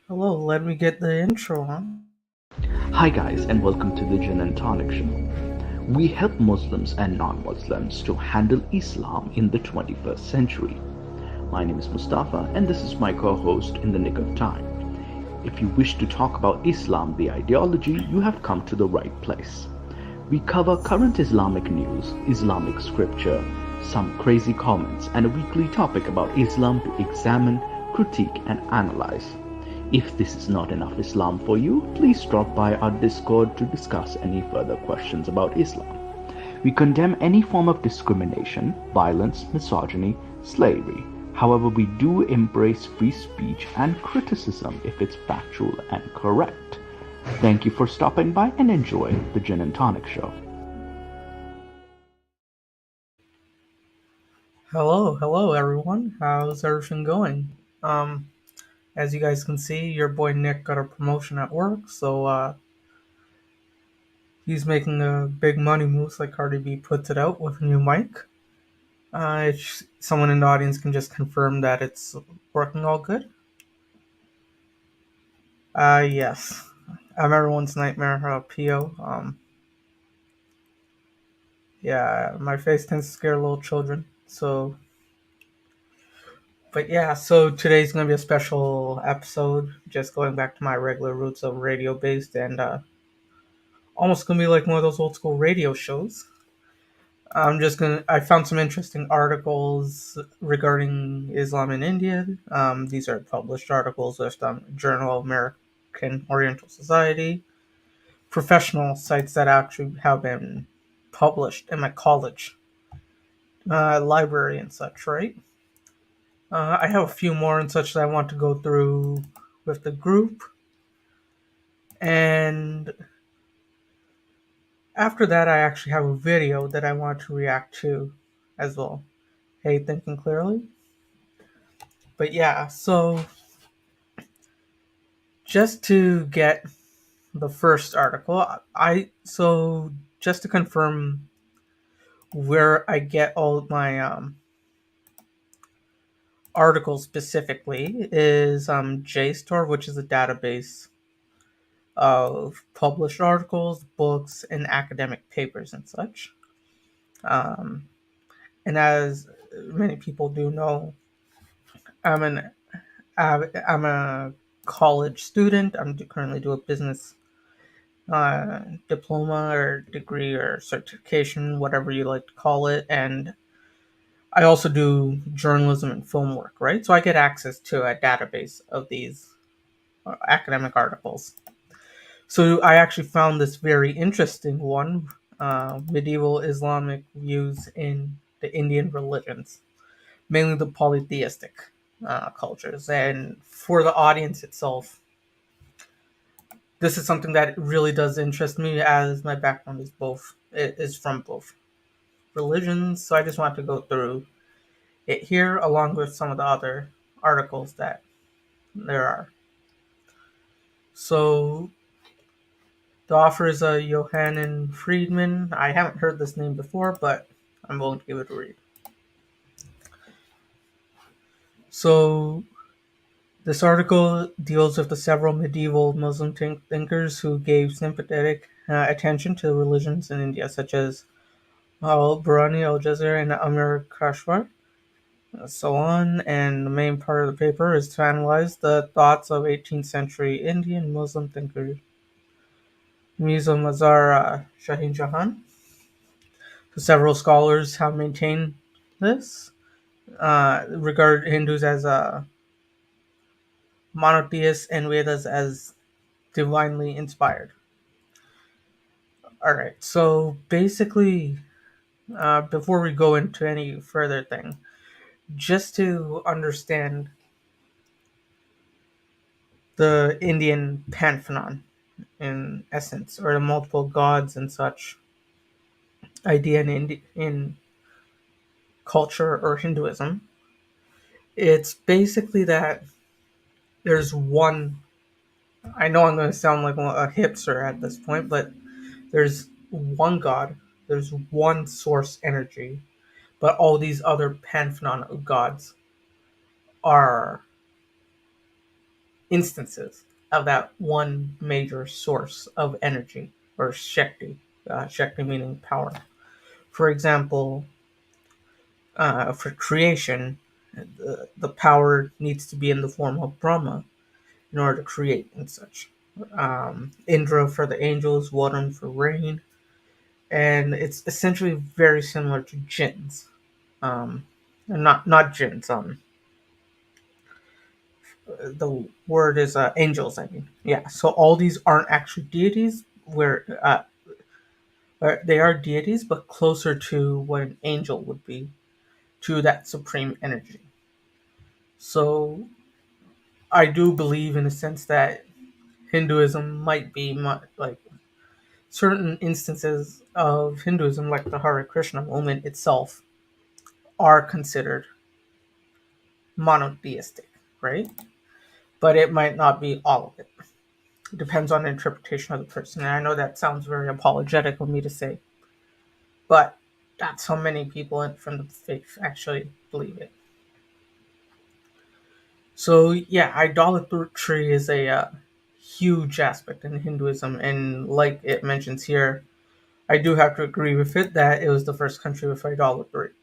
Hello, let me get the intro on. Hi, guys, and welcome to the Gin and Tonic Show. We help Muslims and non Muslims to handle Islam in the 21st century. My name is Mustafa, and this is my co host in the nick of time. If you wish to talk about Islam, the ideology, you have come to the right place. We cover current Islamic news, Islamic scripture, some crazy comments, and a weekly topic about Islam to examine, critique, and analyze. If this is not enough Islam for you, please drop by our Discord to discuss any further questions about Islam. We condemn any form of discrimination, violence, misogyny, slavery. However, we do embrace free speech and criticism if it's factual and correct. Thank you for stopping by and enjoy the Gin and Tonic Show. Hello everyone. How's everything going? Um, as you guys can see, your boy Nick got a promotion at work, so he's making a big money moves like Cardi B puts it out with a new mic. If someone in the audience can just confirm that it's working all good. Yes. I'm everyone's nightmare, PO. Yeah, my face tends to scare little children, so but yeah, so today's gonna be a special episode, just going back to my regular roots of radio based and almost gonna be like one of those old school radio shows. I found some interesting articles regarding Islam in India. These are published articles with Journal of American Oriental Society, professional sites that actually have been published in my college library and such, right? I have a few more and such that I want to go through with the group. And after that, I actually have a video that I want to react to as well. Hey, thinking clearly. But yeah, so just to get the first article, just to confirm where I get all my articles specifically is JSTOR, which is a database of published articles, books, and academic papers and such. Um, and as many people do know, I'm an I'm a college student. Currently do a business diploma or degree or certification, whatever you like to call it, and I also do journalism and film work. Right, so I get access to a database of these academic articles. So I actually found this very interesting one: medieval Islamic views in the Indian religions, mainly the polytheistic cultures. And for the audience itself, this is something that really does interest me, as my background is from both religions. So I just want to go through it here, along with some of the other articles that there are. So the author is a Johannen Friedman. I haven't heard this name before, but I'm willing to give it a read. So this article deals with the several medieval Muslim thinkers who gave sympathetic attention to religions in India, such as Al-Barani, Al-Jazir, and Amir Kashwar, so on. And the main part of the paper is to analyze the thoughts of 18th century Indian Muslim thinker Mirza Mazar Shahin Jahan. So several scholars have maintained this, regard Hindus as monotheists and Vedas as divinely inspired. All right, so basically, before we go into any further thing, just to understand the Indian pantheon in essence, or the multiple gods and such idea in culture or Hinduism, it's basically that there's one. I know I'm going to sound like a hipster at this point, but there's one god, there's one source energy, but all these other pantheon of gods are instances of that one major source of energy or Shakti, Shakti meaning power. For example, for creation, the power needs to be in the form of Brahma in order to create and such. Indra for the angels, Varun for rain, and it's essentially very similar to jinns. Not jinns. The word is angels. I mean, yeah. So all these aren't actually deities. Where they are deities, but closer to what an angel would be, to that supreme energy. So I do believe, in a sense, that Hinduism might be like certain instances of Hinduism, like the Hare Krishna movement itself, are considered monotheistic, right? But it might not be all of it. It depends on the interpretation of the person. And I know that sounds very apologetic of me to say, but that's how many people from the faith actually believe it. So yeah, idolatry is a huge aspect in Hinduism, and like it mentions here, I do have to agree with it that it was the first country with idolatry,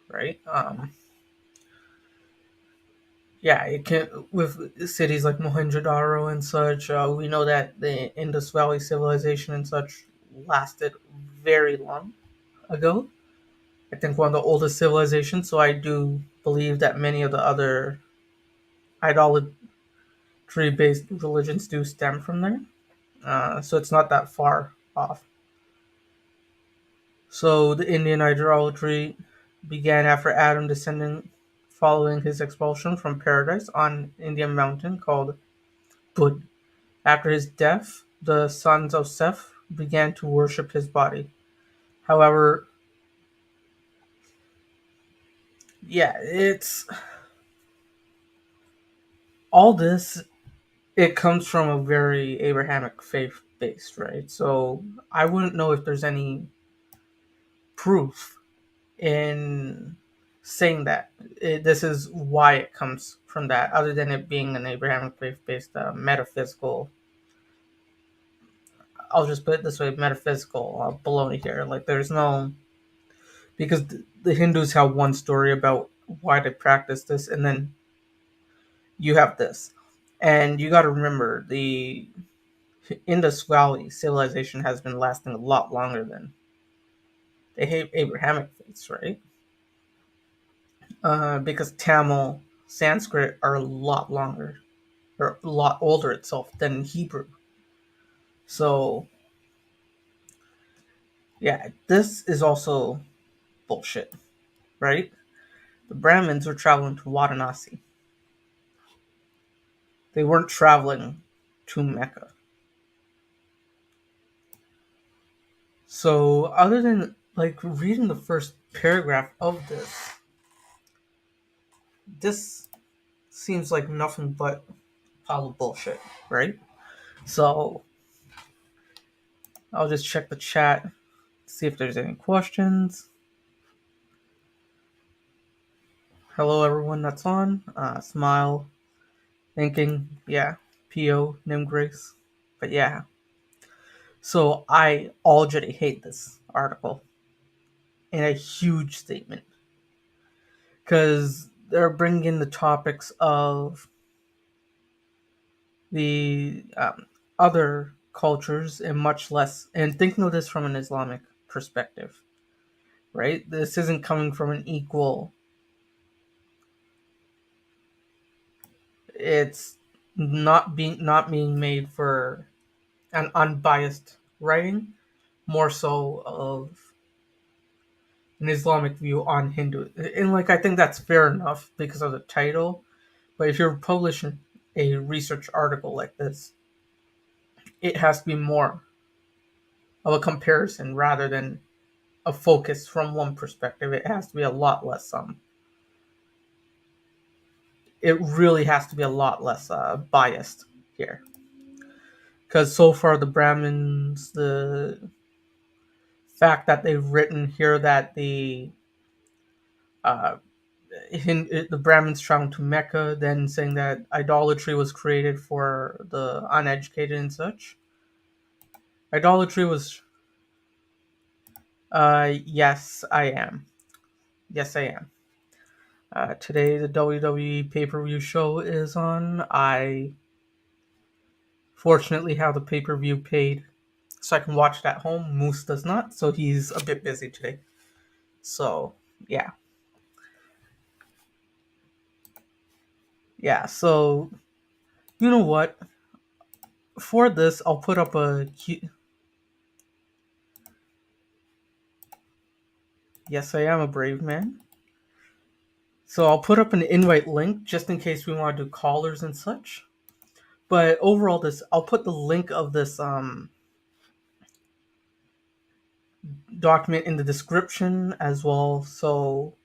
right? Yeah, it can with cities like Mohenjo-daro and such. We know that the Indus Valley civilization and such lasted very long ago. I think one of the oldest civilizations. So I do believe that many of the other idolatry-based religions do stem from there. So it's not that far off. So the Indian idolatry began after Adam descended following his expulsion from paradise on Indian mountain called Bud. After his death, the sons of Seth began to worship his body. However, yeah, it's all this. It comes from a very Abrahamic faith based, right? So I wouldn't know if there's any proof in saying that this is why it comes from that, other than it being an Abrahamic faith based metaphysical. I'll just put it this way: metaphysical baloney here. Like, there's no, because the Hindus have one story about why they practice this, and then you have this, and you got to remember the Indus Valley civilization has been lasting a lot longer than the Abrahamic faiths, right? Because Tamil, Sanskrit are a lot longer, or a lot older itself than Hebrew. So yeah, this is also bullshit, right? The Brahmins were traveling to Varanasi. They weren't traveling to Mecca. So other than like reading the first paragraph of this seems like nothing but a pile of bullshit, right? So I'll just check the chat, see if there's any questions. Hello, everyone that's on. Smile, thinking, yeah, PO, Nim Grace. But yeah, so I already hate this article in a huge statement because they're bringing in the topics of the other cultures and much less, and thinking of this from an Islamic perspective, right? This isn't coming from an equal. It's not being made for an unbiased writing, more so of an Islamic view on Hindu. And like I think that's fair enough because of the title. But if you're publishing a research article like this, it has to be more of a comparison rather than a focus from one perspective. It has to be a lot less it really has to be a lot less biased here. Because so far the Brahmins, the fact that they've written here that the uh, the Brahmins traveled to Mecca, then saying that idolatry was created for the uneducated and such. Idolatry was. Yes, I am. Yes, I am. Today, the WWE pay per view show is on. I fortunately have the pay per view paid so I can watch it at home. Moose does not, so he's a bit busy today. So, yeah. Yeah, so, you know what? For this, I'll put up a. Yes, I am a brave man. So, I'll put up an invite link just in case we want to do callers and such. But overall, I'll put the link of this document in the description as well. So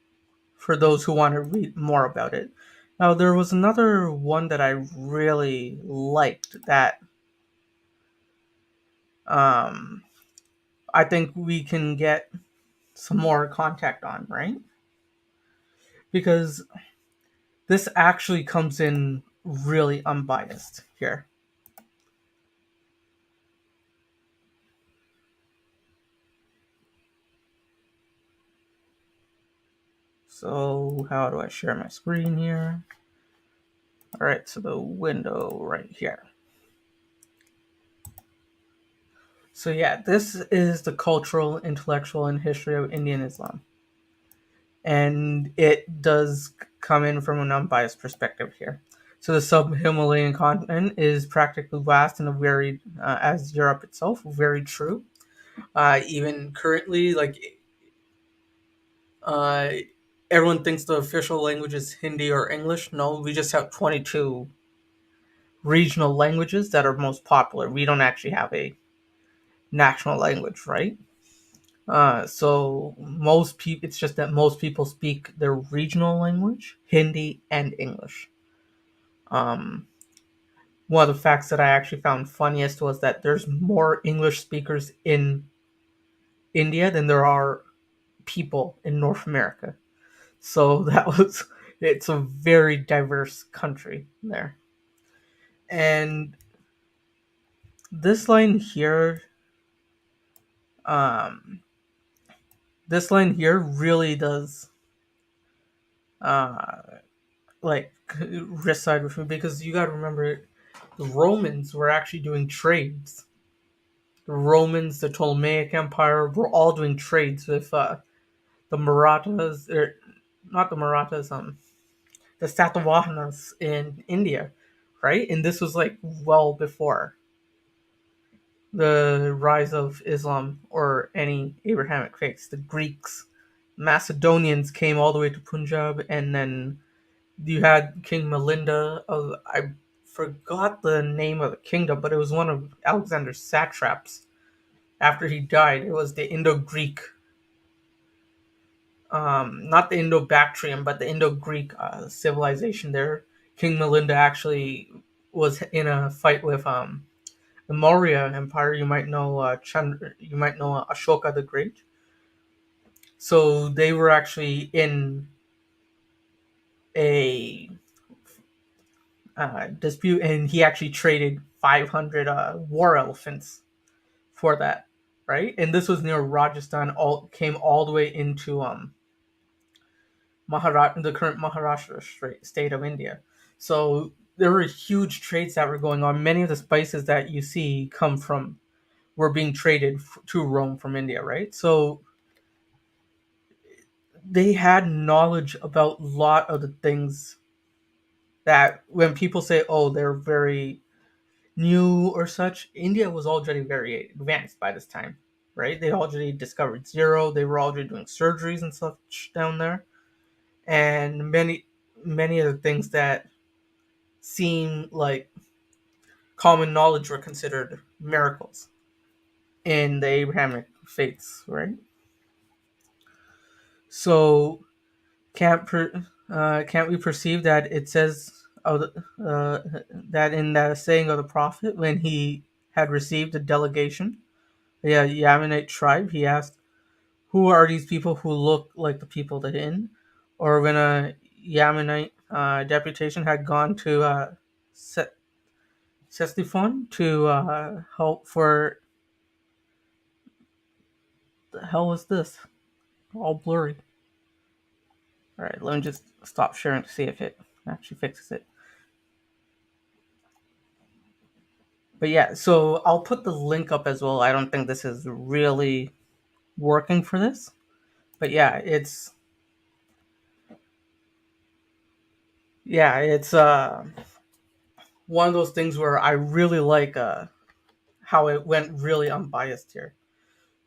for those who want to read more about it. Now, there was another one that I really liked that um, I think we can get some more contact on, right? Because this actually comes in really unbiased here. So, how do I share my screen here? All right, so the window right here. So, yeah, this is the cultural, intellectual, and history of Indian Islam. And it does come in from an unbiased perspective here. So the sub-Himalayan continent is practically vast and varied as Europe itself. Very true. Even currently, uh, everyone thinks the official language is Hindi or English. No, we just have 22 regional languages that are most popular. We don't actually have a national language, right? So most people, it's just that most people speak their regional language, Hindi and English. Um, One of the facts that I actually found funniest was that there's more English speakers in India than there are people in North America. So it's a very diverse country there. And this line here, um, this line here really does, uh, like, reside with me because you gotta remember the Romans were actually doing trades. The Romans, the Ptolemaic Empire were all doing trades with the Marathas, or not the Marathas, the Satavahanas in India, right? And this was like well before the rise of Islam or any Abrahamic faiths. The Greeks, Macedonians came all the way to Punjab, and then you had King Melinda. I forgot the name of the kingdom, but it was one of Alexander's satraps. After he died, it was the Indo-Greek, not the Indo-Bactrian, but the Indo-Greek civilization. There, King Melinda actually was in a fight with the Maurya Empire. You might know you might know Ashoka the Great. So they were actually in a dispute, and he actually traded 500 war elephants for that, right? And this was near Rajasthan. All came all the way into the current Maharashtra state of India. So there were huge trades that were going on. Many of the spices that you see were being traded to Rome from India, right? So they had knowledge about a lot of the things that when people say, "Oh, they're very new" or such, India was already very advanced by this time, right? They already discovered zero. They were already doing surgeries and such down there, and many of the things that seem like common knowledge were considered miracles in the Abrahamic faiths, right? So can't we perceive that it says that in that saying of the prophet when he had received a delegation, the Yemenite tribe, he asked, "Who are these people who look like the people of the inn? or when a Yemenite deputation had gone to Ctesiphon to help for. The hell was this? All blurry. Alright, let me just stop sharing to see if it actually fixes it. But yeah, so I'll put the link up as well. I don't think this is really working for this. But yeah, it's one of those things where I really like how it went really unbiased here.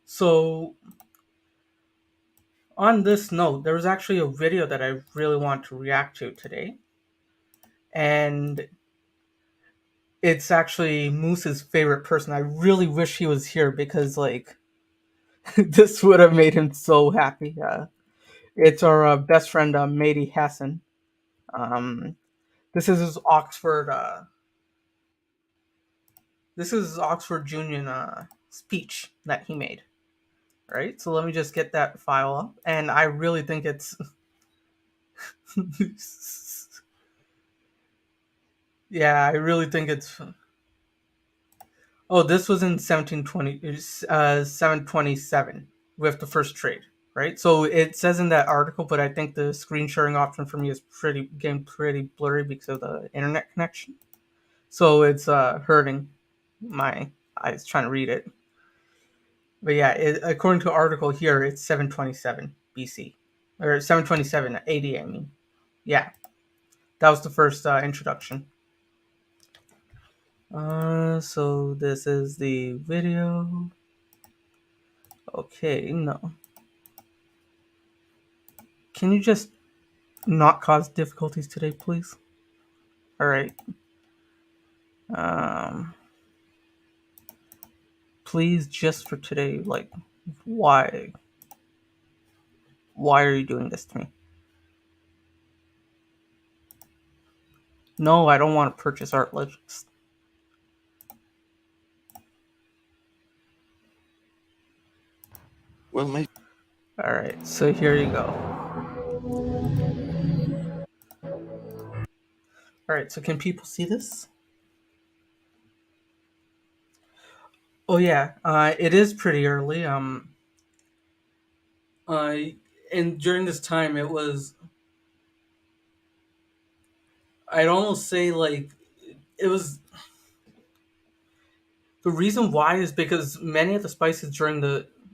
So on this note, there was actually a video that I really want to react to today. And it's actually Moose's favorite person. I really wish he was here because like this would have made him so happy. It's our best friend Mehdi Hassan. Um, this is his Oxford. This is his Oxford Union speech that he made. Right. So let me just get that file up, and I really think it's. Yeah, I really think it's. Oh, this was in 727 with the first trade, right? So it says in that article, but I think the screen sharing option for me is getting pretty blurry because of the internet connection. So it's hurting my eyes trying to read it. But yeah, according to the article here, it's 727 BC or 727 AD. I mean, yeah, that was the first introduction. So this is the video. Okay, no. Can you just not cause difficulties today, please? Alright. Please, just for today, like, why? Why are you doing this to me? No, I don't want to purchase Art Legends. Well, maybe. Alright, so here you go. Alright, so can people see this? Oh yeah, it is pretty early. And during this time, it was. I'd almost say like it was. The reason why is because many of the spices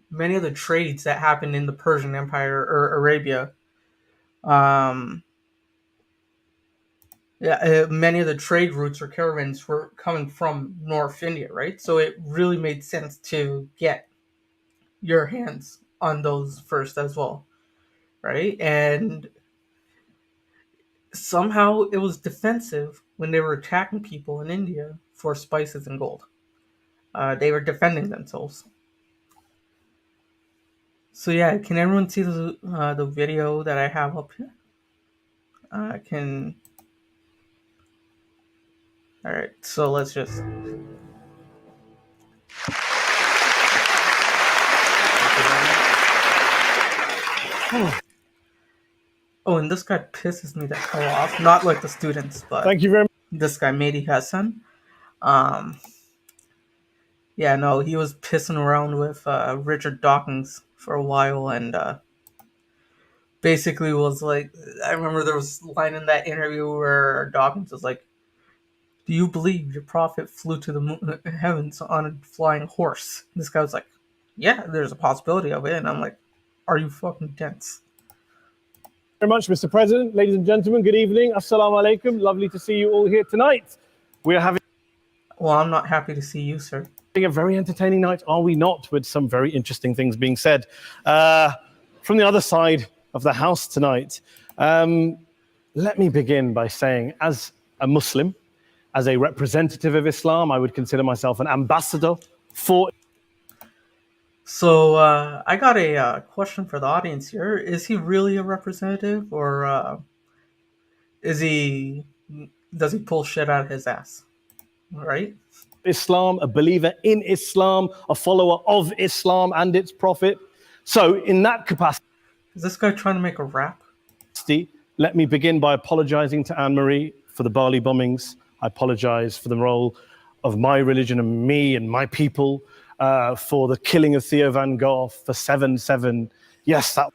many of the trades that happened in the Persian Empire or Arabia, many of the trade routes or caravans were coming from North India, right? So it really made sense to get your hands on those first as well, right? And somehow it was defensive when they were attacking people in India for spices and gold. They were defending themselves. So yeah, can everyone see the video that I have up here? Can. All right, so let's just. Oh, and this guy pisses me the hell off. Not like the students, but Thank you very much. This guy Mehdi Hassan. Yeah, no, he was pissing around with Richard Dawkins for a while, and basically was like, I remember there was a line in that interview where Dawkins was like, "Do you believe your prophet flew to the heavens on a flying horse?" This guy was like, "Yeah, there's a possibility of it," and I'm like, "Are you fucking dense?" Very much, Mr. President. Ladies and gentlemen, good evening. Assalamu alaikum. Lovely to see you all here tonight. We're having Well, I'm not happy to see you, sir. a very entertaining night, are we not? With some very interesting things being said. From the other side of the house tonight, let me begin by saying, as a Muslim, as a representative of Islam, I would consider myself an ambassador for. So I got a question for the audience here. Is he really a representative, or does he pull shit out of his ass? Right? Islam, a believer in Islam, a follower of Islam and its prophet. So in that capacity, Is this guy trying to make a rap? capacity, let me begin by apologizing to Anne-Marie for the Bali bombings. I apologize for the role of my religion and me and my people, for the killing of Theo van Gogh, for 7/7. Yes, that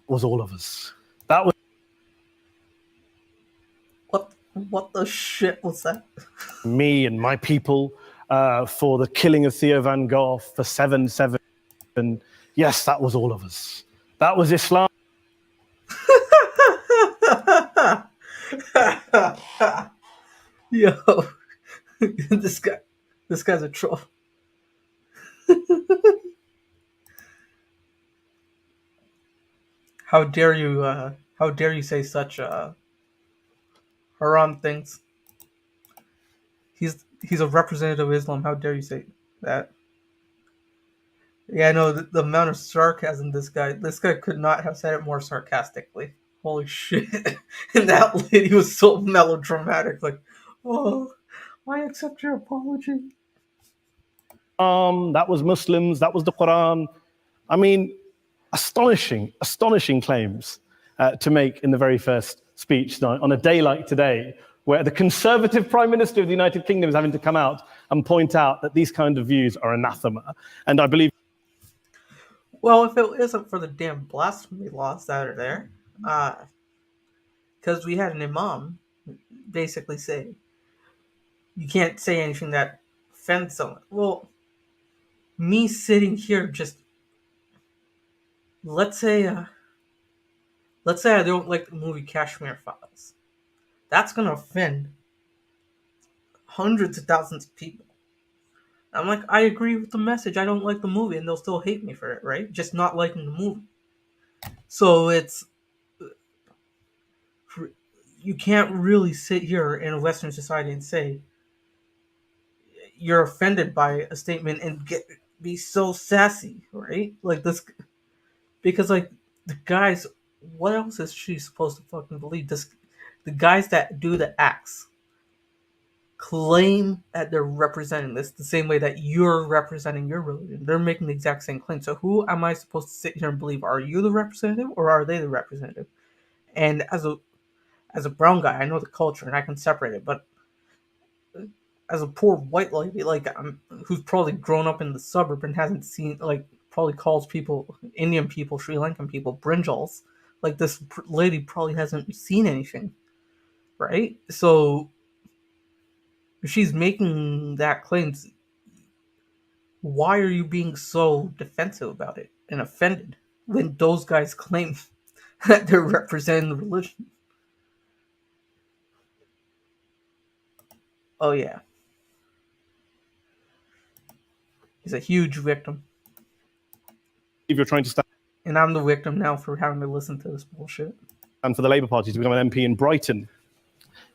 was all of us. That was What the shit was that? me and my people, for the killing of Theo van Gogh, for 7/7. Yes, that was all of us. That was Islam. Yo, this guy's a troll. How dare you say such haram things? He's a representative of Islam. How dare you say that? Yeah, I know the amount of sarcasm this guy could not have said it more sarcastically. Holy shit. And that lady was so melodramatic, like, oh, I accept your apology. That was Muslims, that was the Quran. I mean, astonishing claims to make in the very first speech tonight on a day like today, where the Conservative Prime Minister of the United Kingdom is having to come out and point out that these kind of views are anathema. And I believe... Well, if it isn't for the damn blasphemy laws that are there, because we had an imam basically say, you can't say anything that offends someone. Well, me sitting here just, let's say I don't like the movie Kashmir Files. That's gonna offend hundreds of thousands of people. I'm like, I agree with the message. I don't like the movie, and they'll still hate me for it, right? Just not liking the movie. So it's, you can't really sit here in a Western society and say you're offended by a statement and be so sassy, right? Like this, because like the guys, what else is she supposed to fucking believe? The guys that do the acts claim that they're representing this the same way that you're representing your religion. They're making the exact same claim. So who am I supposed to sit here and believe? Are you the representative or are they the representative? And as a brown guy, I know the culture and I can separate it. But as a poor white lady, like who's probably grown up in the suburb and hasn't seen, like, probably calls people, Indian people, Sri Lankan people, brinjals. Like this lady probably hasn't seen anything, right? So if she's making that claim, why are you being so defensive about it and offended when those guys claim that they're representing the religion? Oh yeah. He's a huge victim. If you're trying to stand And I'm the victim now for having to listen to this bullshit. for the Labour Party to become an MP in Brighton,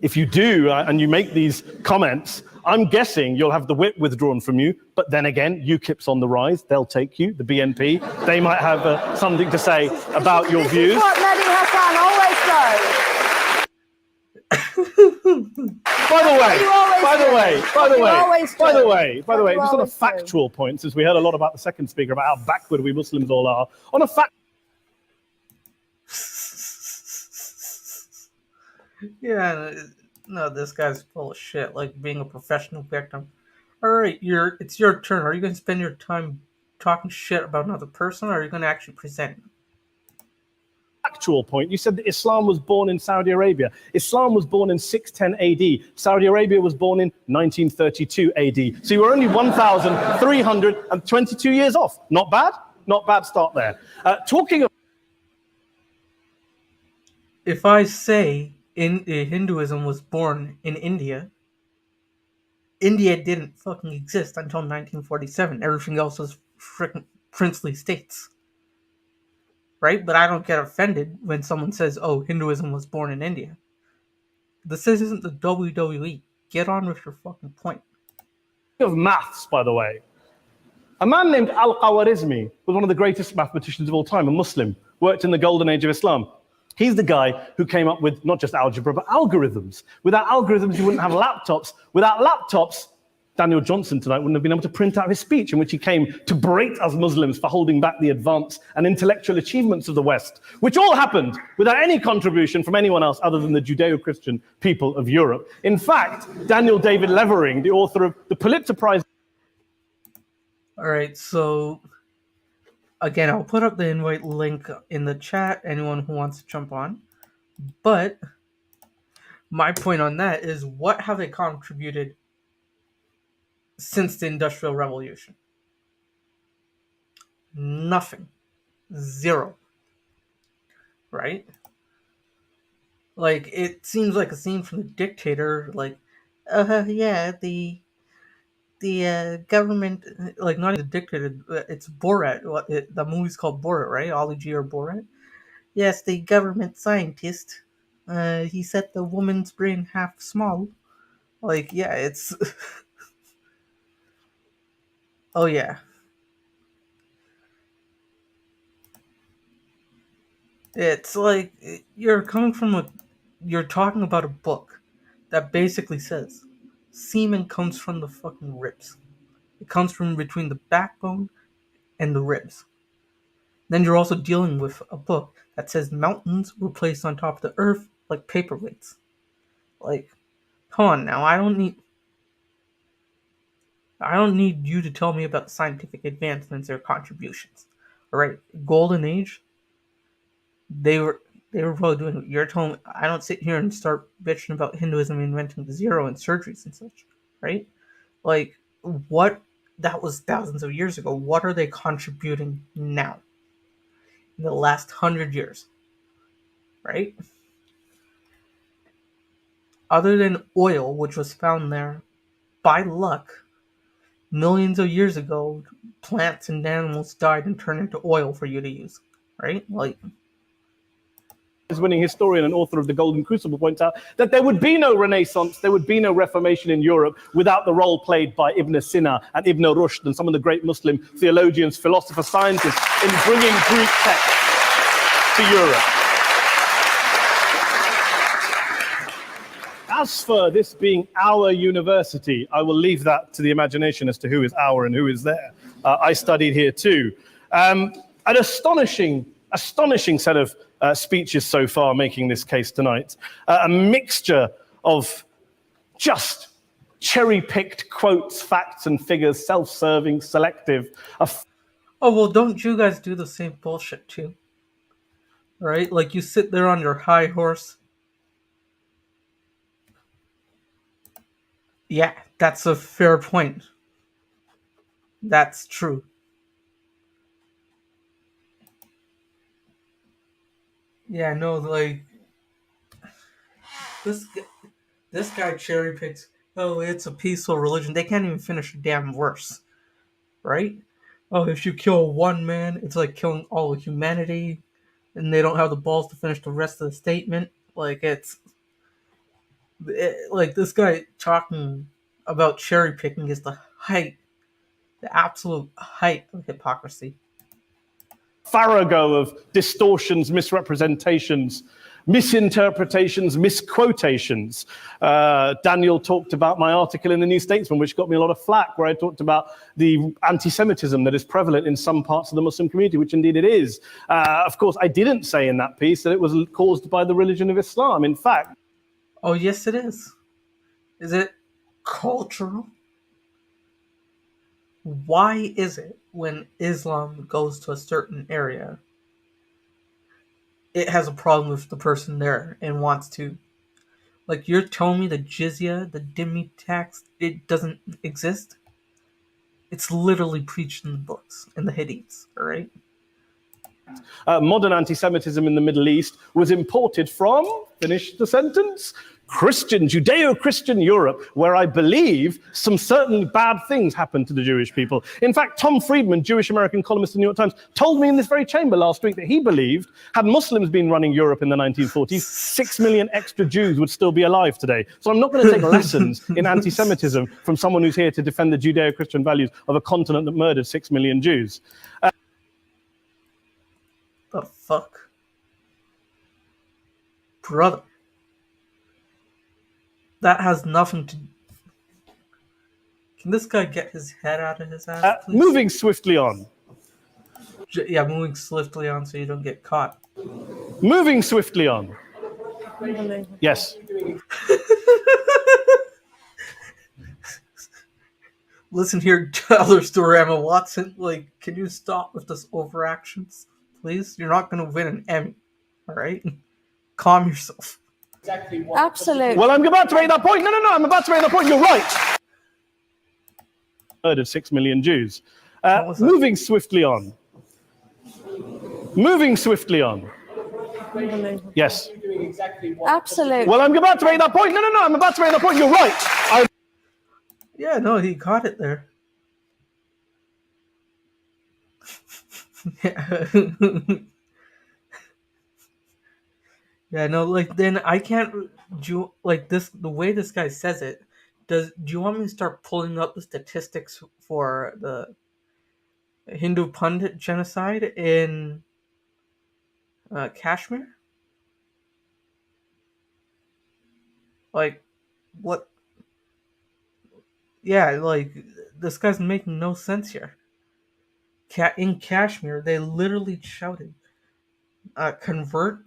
if you do and you make these comments, I'm guessing you'll have the whip withdrawn from you. But then again, UKIP's on the rise. They'll take you, the BNP. They might have something to say about your views. This is what Mehdi Hassan always does. By the way, You just on a always do. factual point, since we heard a lot about the second speaker, about how backward we Muslims all are, on a fact. Yeah, no, this guy's full of shit, like being a professional victim. Alright, it's your turn. Are you going to spend your time talking shit about another person, or are you going to actually present? Factual point. You said that Islam was born in Saudi Arabia. Islam was born in 610 AD. Saudi Arabia was born in 1932 AD. So you were only 1,322 years off. Not bad. Not bad start there. Talking of... If I say Hinduism was born in India, India didn't fucking exist until 1947. Everything else was frickin' princely states. Right? But I don't get offended when someone says, oh, Hinduism was born in India. This isn't the WWE. Get on with your fucking point. of maths, by the way, a man named Al-Khwarizmi was one of the greatest mathematicians of all time, a Muslim, worked in the golden age of Islam. He's the guy who came up with not just algebra, but algorithms. Without algorithms, you wouldn't have laptops. Without laptops, Daniel Johnson tonight wouldn't have been able to print out his speech in which he came to berate us Muslims for holding back the advance and intellectual achievements of the West, which all happened without any contribution from anyone else other than the Judeo-Christian people of Europe. In fact, Daniel David Levering, the author of the Pulitzer Prize... All right, so again, I'll put up the invite link in the chat, anyone who wants to jump on. But my point on that is, what have they contributed since the Industrial Revolution? Nothing. Zero. Right? Like, it seems like a scene from The Dictator, like, yeah, the government, like, not even The Dictator, it's Borat. The movie's called Borat, right? Ali G or Borat. Yes, the government scientist, he set the woman's brain half small. Like, yeah, it's... Oh, yeah. It's like, you're talking about a book that basically says semen comes from the fucking ribs. It comes from between the backbone and the ribs. Then you're also dealing with a book that says mountains were placed on top of the earth like paperweights. Like, come on now, I don't need you to tell me about scientific advancements or contributions. Alright, Golden Age, they were probably doing what you're telling me. I don't sit here and start bitching about Hinduism inventing the zero and surgeries and such, right? Like, what? That was thousands of years ago. What are they contributing now? In the last 100 years, right? Other than oil, which was found there by luck, millions of years ago, plants and animals died and turned into oil for you to use, right? Like, winning historian and author of The Golden Crucible points out that there would be no Renaissance, there would be no Reformation in Europe without the role played by Ibn Sina and Ibn Rushd and some of the great Muslim theologians, philosophers, scientists in bringing Greek texts to Europe. As for this being our university, I will leave that to the imagination as to who is our and who is there. I studied here too. An astonishing set of speeches so far making this case tonight. A mixture of just cherry-picked quotes, facts and figures, self-serving, selective. Oh, well, don't you guys do the same bullshit too? Right? Like, you sit there on your high horse. Yeah, that's a fair point. That's true. Yeah, no, like, this guy cherry picks, oh, it's a peaceful religion. They can't even finish a damn verse, right? Oh, if you kill one man, it's like killing all of humanity, and they don't have the balls to finish the rest of the statement. Like, like, this guy talking about cherry picking is the absolute height of hypocrisy. Farrago of distortions, misrepresentations, misinterpretations, misquotations. Daniel talked about my article in the New Statesman, which got me a lot of flack, where I talked about the anti-Semitism that is prevalent in some parts of the Muslim community, which indeed it is. Of course, I didn't say in that piece that it was caused by the religion of Islam. In fact... Oh, yes, it is. Is it cultural? Why is it when Islam goes to a certain area, it has a problem with the person there and wants to... Like, you're telling me the jizya, the dhimmi tax, it doesn't exist? It's literally preached in the books, in the hadiths, alright? Modern anti-Semitism in the Middle East was imported from, finish the sentence, Christian, Judeo-Christian Europe, where I believe some certainly bad things happened to the Jewish people. In fact, Tom Friedman, Jewish-American columnist in the New York Times, told me in this very chamber last week that he believed, had Muslims been running Europe in the 1940s, 6 million extra Jews would still be alive today. So I'm not going to take lessons in anti-Semitism from someone who's here to defend the Judeo-Christian values of a continent that murdered 6 million Jews. The fuck? Brother. That has nothing to... Can this guy get his head out of his ass, please? Moving swiftly on. Yeah, moving swiftly on so you don't get caught. Moving swiftly on. Yes. Listen here, other story, Emma Watson. Like, can you stop with this overactions, please? You're not going to win an Emmy, all right? Calm yourself. Absolutely. Well, I'm about to make that point. No, I'm about to make that point. You're right. Third of 6 million Jews. was that? Moving swiftly on. Moving swiftly on. Yes. Absolutely. Well, I'm about to make that point. No, I'm about to make that point. You're right. Yeah, no, he caught it there. Yeah. Yeah, no, like, then I can't do, like, this, the way this guy says it, do you want me to start pulling up the statistics for the Hindu Pandit genocide in Kashmir? Like, what? Yeah, like, this guy's making no sense here. In Kashmir, they literally shouted, convert,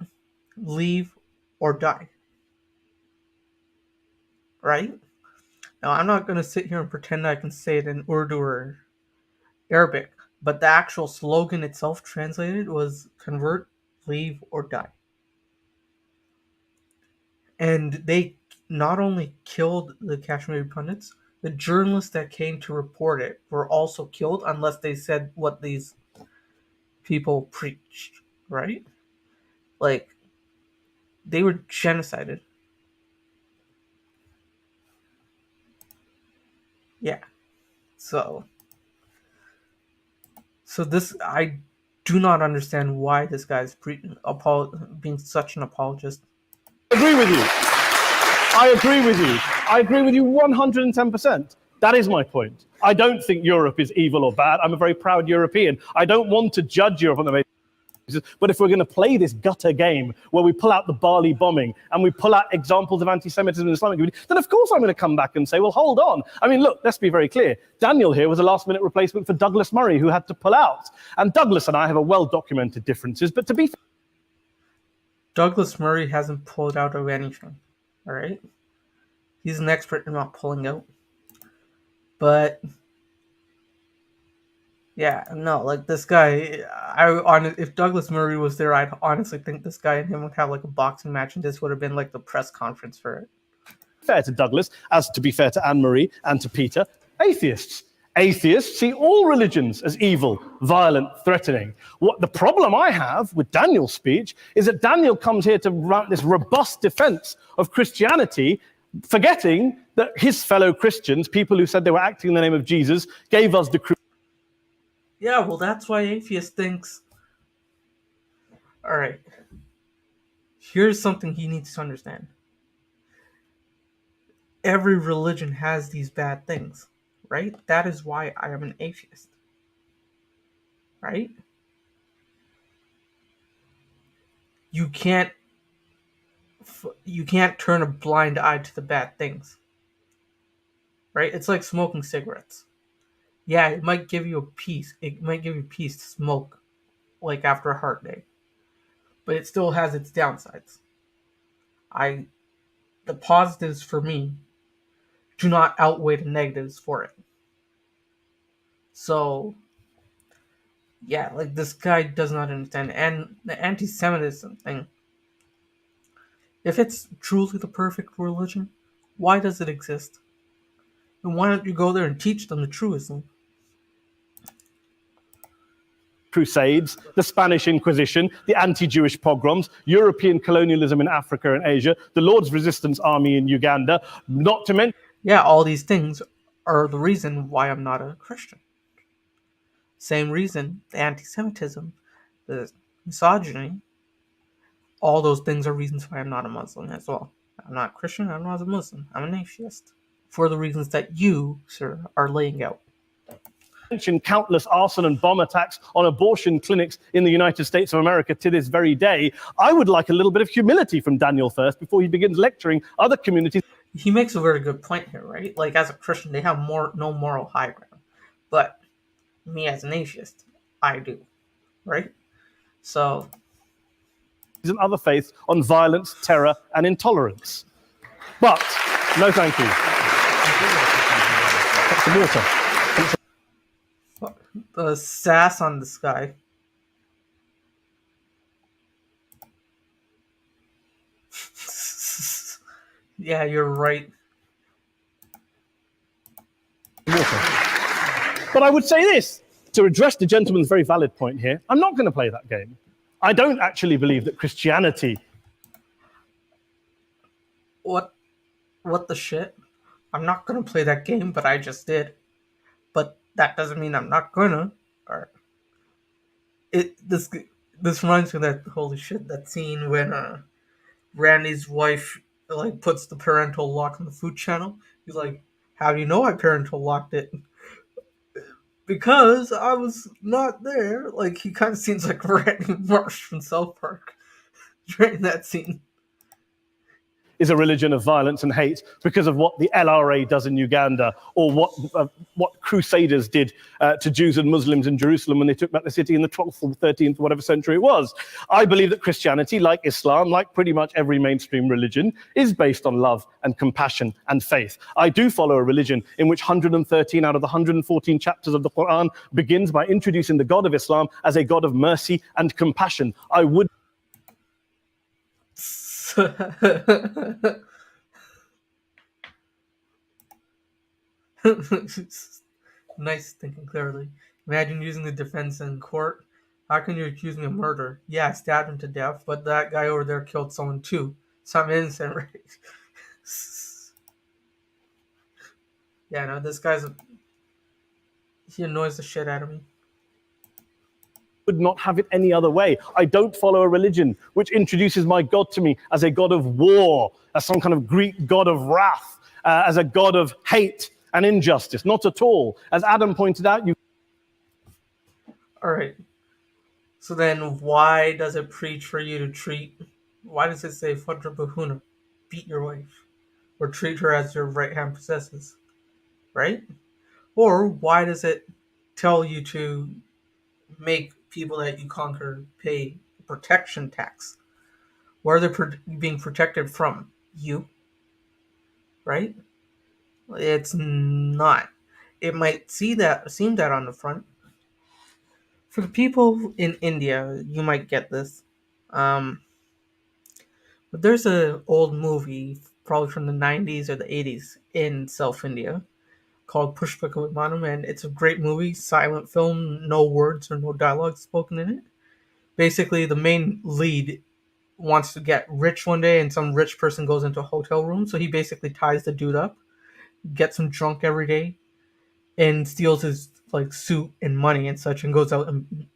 leave, or die. Right? Now, I'm not going to sit here and pretend I can say it in Urdu or Arabic, but the actual slogan itself translated was convert, leave, or die. And they not only killed the Kashmiri Pundits, the journalists that came to report it were also killed unless they said what these people preached, right? Like, they were genocided. Yeah. So this, I do not understand why this guy's being such an apologist. I agree with you. I agree with you 110%. That is my point. I don't think Europe is evil or bad. I'm a very proud European. I don't want to judge Europe on the basis. But if we're going to play this gutter game where we pull out the Bali bombing and we pull out examples of anti-Semitism in the Islamic community, then of course I'm going to come back and say, well, hold on. I mean, look, let's be very clear. Daniel here was a last-minute replacement for Douglas Murray, who had to pull out. And Douglas and I have a well-documented differences, but to be fair, Douglas Murray hasn't pulled out of anything, all right? He's an expert in not pulling out. But yeah, no, like, this guy, if Douglas Murray was there, I'd honestly think this guy and him would have like a boxing match, and this would have been like the press conference for it. fair to Douglas, as to be fair to Anne-Marie and to Peter, atheists. Atheists see all religions as evil, violent, threatening. What the problem I have with Daniel's speech is that Daniel comes here to run this robust defense of Christianity, forgetting that his fellow Christians, people who said they were acting in the name of Jesus, gave us the Yeah, well, that's why atheist thinks. All right. Here's something he needs to understand. Every religion has these bad things, right? That is why I am an atheist. Right? You can't turn a blind eye to the bad things. Right? It's like smoking cigarettes. Yeah, it might give you peace to smoke, like, after a hard day. But it still has its downsides. The positives for me do not outweigh the negatives for it. So, yeah, like, this guy does not understand. And the anti-Semitism thing, if it's truly the perfect religion, why does it exist? And why don't you go there and teach them the truism? Crusades, the Spanish Inquisition, the anti-Jewish pogroms, European colonialism in Africa and Asia, the Lord's Resistance Army in Uganda, not to mention... Yeah, all these things are the reason why I'm not a Christian. Same reason, the anti-Semitism, the misogyny, all those things are reasons why I'm not a Muslim as well. I'm not Christian, I'm not a Muslim, I'm an atheist. For the reasons that you, sir, are laying out. Countless arson and bomb attacks on abortion clinics in the United States of America to this very day. I would like a little bit of humility from Daniel first before he begins lecturing other communities. he makes a very good point here, right? Like, as a Christian, they have no moral high ground, but me as an atheist, I do, right? So, and other faiths on violence, terror, and intolerance. But no, thank you. Some water. the sass on this guy. Yeah, you're right. Water. But I would say this, to address the gentleman's very valid point here, I'm not going to play that game. I don't actually believe that Christianity... What the shit? I'm not gonna play that game, but I just did. But that doesn't mean I'm not gonna. Or this reminds me of that, holy shit, that scene when Randy's wife like puts the parental lock on the food channel. He's like, "How do you know I parental locked it?" Because I was not there. Like, he kind of seems like Randy Marsh from South Park during that scene. is a religion of violence and hate because of what the LRA does in Uganda, or what Crusaders did to Jews and Muslims in Jerusalem when they took back the city in the 12th or 13th, whatever century it was. I believe that Christianity, like Islam, like pretty much every mainstream religion, is based on love and compassion and faith. I do follow a religion in which 113 out of the 114 chapters of the Quran begins by introducing the God of Islam as a God of mercy and compassion. I would Nice thinking clearly. Imagine using the defense in court. How can you accuse me of murder? Yeah, I stabbed him to death, but that guy over there killed someone too. So I'm innocent, right? Yeah, no, this guy's... He annoys the shit out of me. Would not have it any other way. I don't follow a religion which introduces my God to me as a God of war, as some kind of Greek God of wrath, as a God of hate and injustice. Not at all. As Adam pointed out, you... All right. So then why does it preach for you to treat... Why does it say, Fadra Bahuna, beat your wife, or treat her as your right hand possesses? Right? Or why does it tell you to make people that you conquer pay protection tax? Where are they being protected from? You. Right? It's not. It might seem that on the front. For the people in India, you might get this. But there's an old movie, probably from the 90s or the 80s, in South India, called Pushpaka Vimanam, and it's a great movie, silent film, no words or no dialogue spoken in it. Basically, the main lead wants to get rich one day, and some rich person goes into a hotel room, so he basically ties the dude up, gets him drunk every day, and steals his like suit and money and such, and goes out and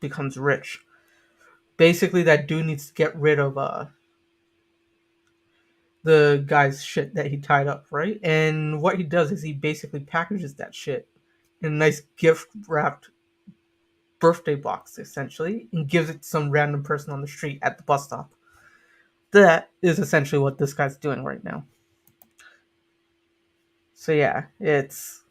becomes rich. Basically, that dude needs to get rid of the guy's shit that he tied up, right? And what he does is he basically packages that shit in a nice gift wrapped birthday box, essentially, and gives it to some random person on the street at the bus stop. That is essentially what this guy's doing right now. So yeah, it's...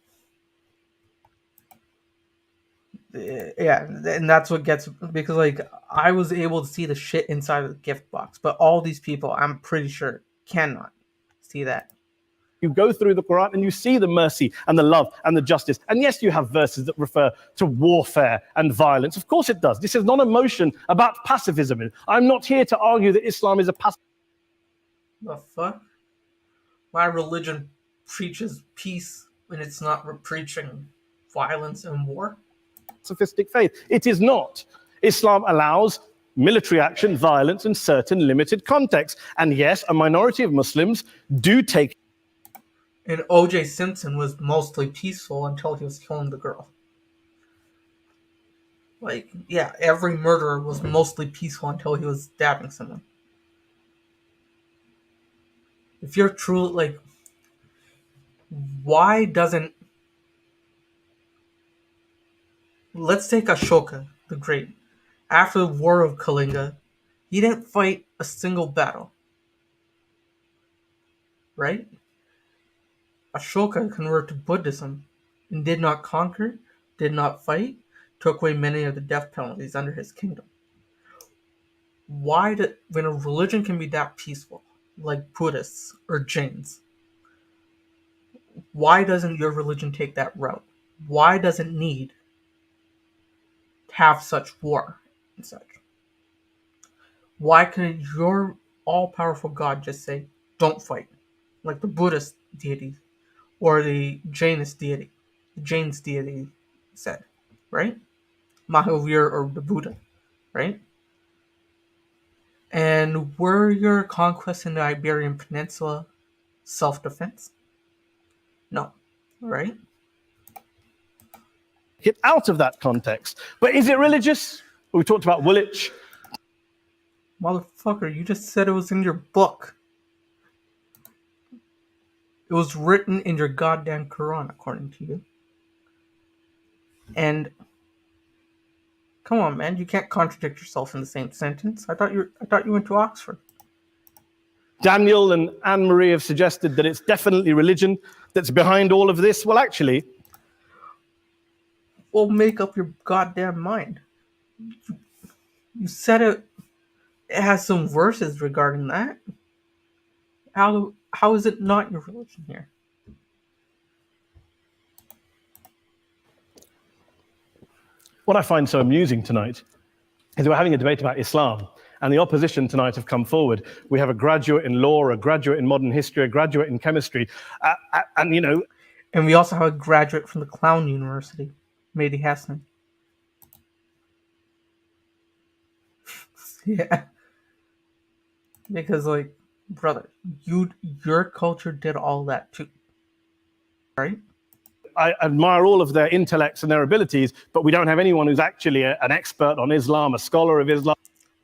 Yeah, and that's what gets... Because, like, I was able to see the shit inside of the gift box, but all these people, I'm pretty sure, cannot see that. You go through the Quran and you see the mercy and the love and the justice. And yes, you have verses that refer to warfare and violence. Of course it does. This is not a motion about pacifism. I'm not here to argue that Islam is a pacifist. The fuck? My religion preaches peace when it's not preaching violence and war? Pacifistic faith. It is not. Islam allows military action, violence in certain limited contexts. And yes, a minority of Muslims do take... And O.J. Simpson was mostly peaceful until he was killing the girl. Like, yeah, every murderer was mostly peaceful until he was stabbing someone. If you're true, like, why doesn't... Let's take Ashoka the Great. After the War of Kalinga, he didn't fight a single battle. right? Ashoka converted to Buddhism and did not conquer, did not fight, took away many of the death penalties under his kingdom. When a religion can be that peaceful, like Buddhists or Jains, why doesn't your religion take that route? Why does it need to have such war and such? Why couldn't your all-powerful God just say, don't fight, like the Buddhist deity or the Jainist deity, the Jain's deity said, right? Mahavir or the Buddha, right? And were your conquests in the Iberian Peninsula self-defense? No, right? Get out of that context. But is it religious? We talked about Woolwich. Motherfucker, you just said it was in your book. It was written in your goddamn Quran, according to you. And come on, man, you can't contradict yourself in the same sentence. I thought you went to Oxford. Daniel and Anne-Marie have suggested that it's definitely religion that's behind all of this. Well, actually, Well, make up your goddamn mind. You said it has some verses regarding that. How is it not your religion here? what I find so amusing tonight is we're having a debate about Islam, and the opposition tonight have come forward. We have a graduate in law, a graduate in modern history, a graduate in chemistry, and, you know... And we also have a graduate from the Clown University, Mehdi Hassan. Yeah. Because, like, brother, your culture did all that too, right? I admire all of their intellects and their abilities, but we don't have anyone who's actually an expert on Islam, a scholar of Islam.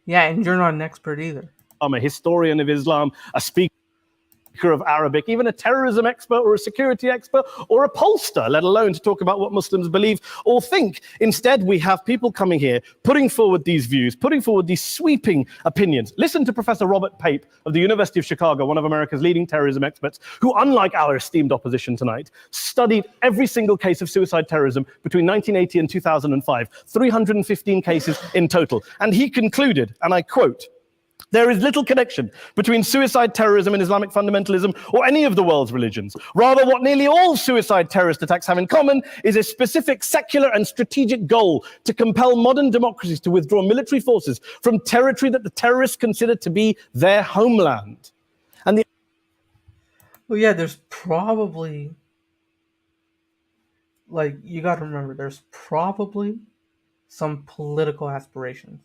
Yeah, and you're not an expert either. I'm a historian of Islam, a speaker of Arabic, even a terrorism expert or a security expert or a pollster, let alone to talk about what Muslims believe or think. Instead, we have people coming here, putting forward these views, putting forward these sweeping opinions. Listen to Professor Robert Pape of the University of Chicago, one of America's leading terrorism experts, who, unlike our esteemed opposition tonight, studied every single case of suicide terrorism between 1980 and 2005, 315 cases in total. And he concluded, and I quote, "There is little connection between suicide terrorism and Islamic fundamentalism or any of the world's religions. Rather, what nearly all suicide terrorist attacks have in common is a specific secular and strategic goal to compel modern democracies to withdraw military forces from territory that the terrorists consider to be their homeland." And the Well, yeah, there's probably, like, you gotta remember, there's probably some political aspirations.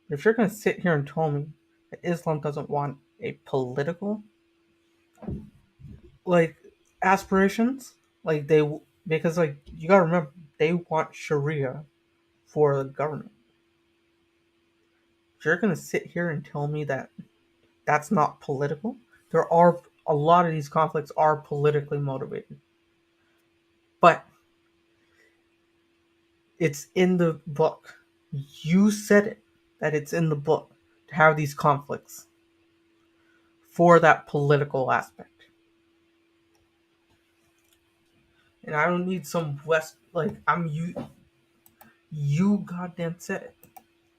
But if you're gonna sit here and tell me that Islam doesn't want a political, like, aspirations, like, because, like, you gotta remember, they want Sharia for the government. If you're gonna sit here and tell me that that's not political, there are a lot of these conflicts are politically motivated. But it's in the book. You said it, that it's in the book to have these conflicts for that political aspect. And I don't need some you goddamn said it.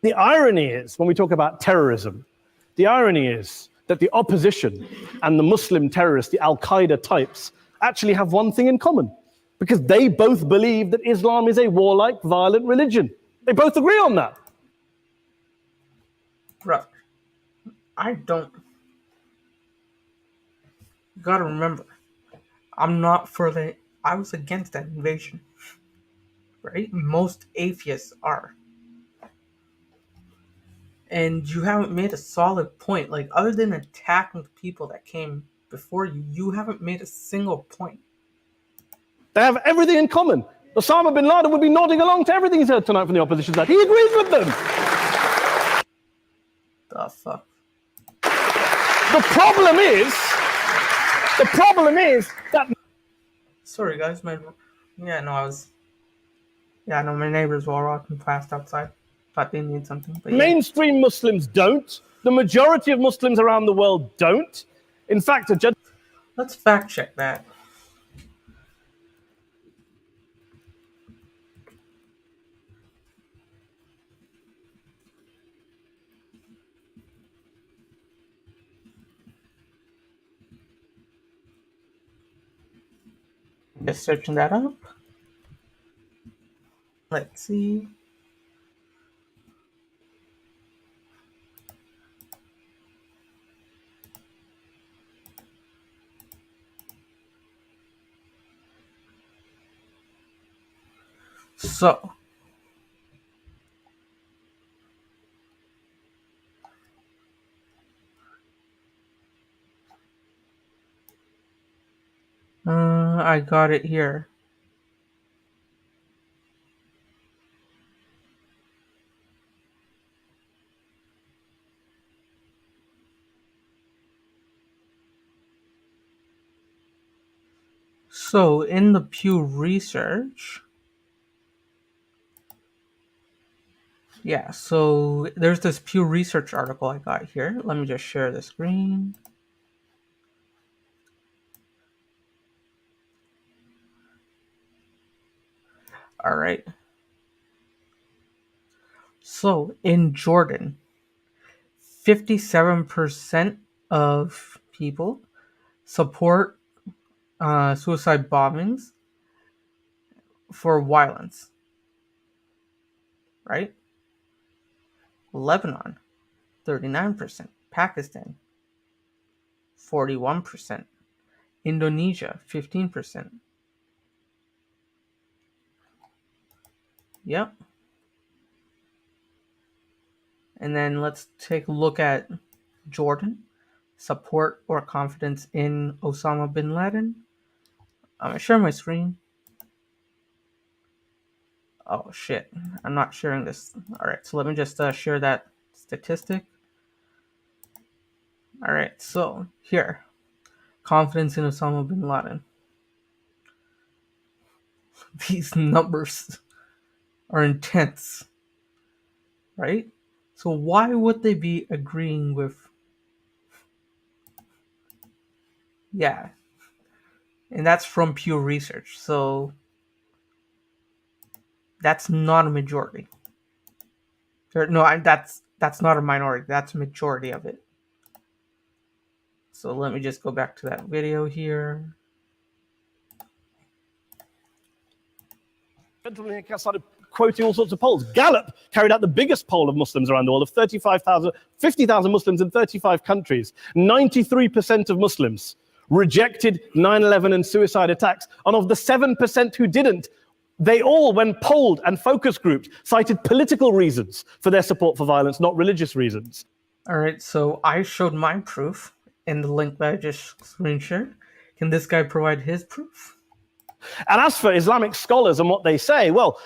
The irony is, when we talk about terrorism, the irony is that the opposition and the Muslim terrorists, the Al-Qaeda types, actually have one thing in common, because they both believe that Islam is a warlike, violent religion. They both agree on that. Bro, I don't... You gotta remember, I was against that invasion. Right? Most atheists are. And you haven't made a solid point. Like, other than attacking the people that came before you, you haven't made a single point. They have everything in common. Osama bin Laden would be nodding along to everything he's heard tonight from the opposition side. He agrees with them. The fuck? The problem is that... Sorry, guys. My neighbors were walking past outside. Thought they need something. But yeah. Mainstream Muslims don't. The majority of Muslims around the world don't. In fact, Let's fact check that. Just searching that up. Let's see. So, I got it here. So, in the Pew Research, yeah, so there's this Pew Research article I got here. Let me just share the screen. All right. So, in Jordan, 57% of people support suicide bombings for violence, right? Lebanon, 39%. Pakistan, 41%. Indonesia, 15%. Yep. And then let's take a look at Jordan. Support or confidence in Osama bin Laden. I'm going to share my screen. Oh, shit. I'm not sharing this. All right, so let me just share that statistic. All right, so here. Confidence in Osama bin Laden. These numbers are intense, right? So why would they be agreeing with? Yeah, and that's from Pew Research, so that's not a majority. That's not a minority. That's a majority of it. So let me just go back to that video here. Gentlemen here started quoting all sorts of polls. Gallup carried out the biggest poll of Muslims around the world of 50,000 Muslims in 35 countries. 93% of Muslims rejected 9/11 and suicide attacks. And of the 7% who didn't, they all, when polled and focus grouped, cited political reasons for their support for violence, not religious reasons. All right, so I showed my proof in the link that I just screen shared. Can this guy provide his proof? And as for Islamic scholars and what they say, well,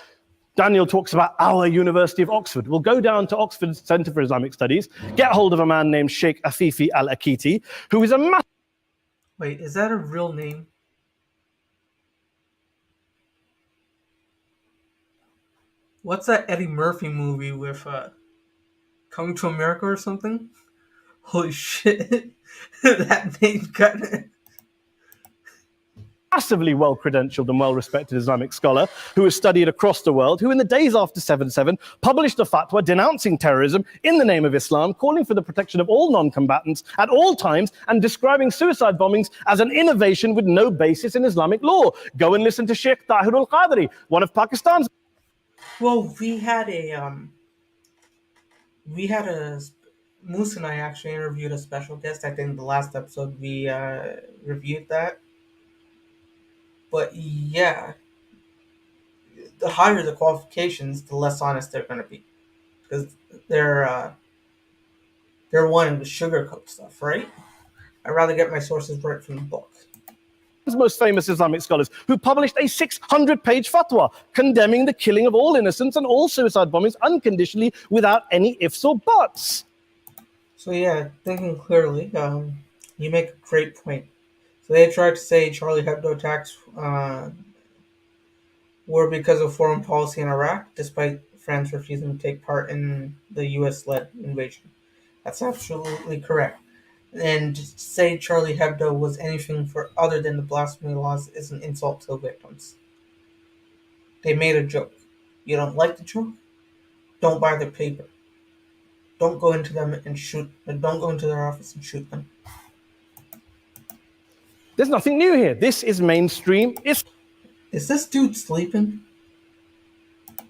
Daniel talks about our University of Oxford. We'll go down to Oxford Centre for Islamic Studies, get hold of a man named Sheikh Afifi Al-Akiti, who is a Wait, is that a real name? What's that Eddie Murphy movie with Coming to America or something? Holy shit. That name got it. massively well-credentialed and well-respected Islamic scholar who has studied across the world, who in the days after 7/7 published a fatwa denouncing terrorism in the name of Islam, calling for the protection of all non-combatants at all times, and describing suicide bombings as an innovation with no basis in Islamic law. Go and listen to Sheikh Tahir al-Qadri, one of Pakistan's... Well, we had Moose and I actually interviewed a special guest. I think the last episode we reviewed that. But yeah, the higher the qualifications, the less honest they're going to be, because they're wanting to sugarcoat stuff, right? I'd rather get my sources right from the book. Most famous Islamic scholars, who published a 600-page fatwa condemning the killing of all innocents and all suicide bombings unconditionally without any ifs or buts. So yeah, thinking clearly, you make a great point. So they tried to say Charlie Hebdo attacks were because of foreign policy in Iraq, despite France refusing to take part in the US-led invasion. That's absolutely correct. and say Charlie Hebdo was anything for other than the blasphemy laws is an insult to the victims. They made a joke. You don't like the joke? Don't buy their paper. Don't go into them and shoot. Don't go into their office and shoot them. There's nothing new here. This is mainstream Is this dude sleeping?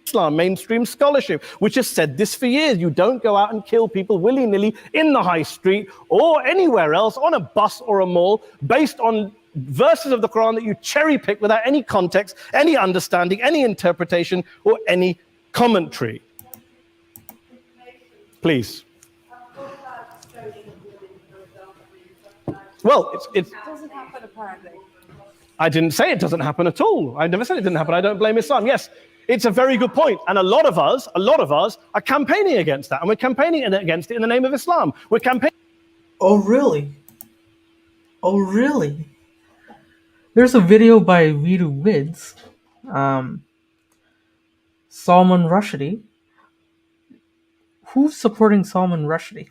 Islam, mainstream scholarship, which has said this for years. You don't go out and kill people willy-nilly in the high street or anywhere else on a bus or a mall based on verses of the Quran that you cherry pick without any context, any understanding, any interpretation, or any commentary. Please. Well, it's It doesn't happen apparently. I didn't say it doesn't happen at all. I never said it didn't happen. I don't blame Islam. Yes, it's a very good point. And a lot of us are campaigning against that. And we're campaigning against it in the name of Islam. We're campaigning. Oh, really? Oh, really? There's a video by Vidu Wids, Salman Rushdie. Who's supporting Salman Rushdie?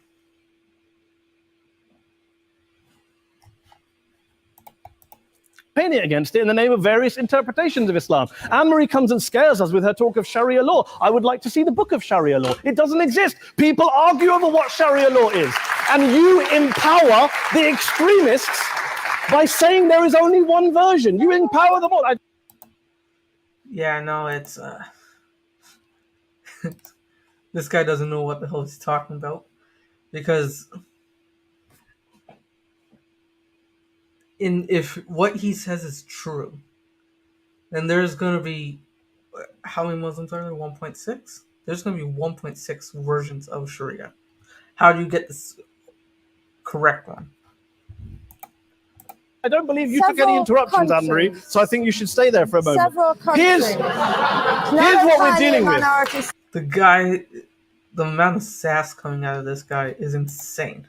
Campaigning against it in the name of various interpretations of Islam. Anne-Marie comes and scares us with her talk of Sharia law. I would like to see the book of Sharia law. It doesn't exist. People argue over what Sharia law is. And you empower the extremists by saying there is only one version. You empower them all. Yeah, no, it's this guy doesn't know what the hell he's talking about, because if what he says is true, then there's going to be, how many Muslims are there? 1.6? There's going to be 1.6 versions of Sharia. How do you get this correct one? I don't believe you took any interruptions, Anne-Marie, so I think you should stay there for a moment. Several countries. Here's what we're dealing with. The guy, the amount of sass coming out of this guy is insane.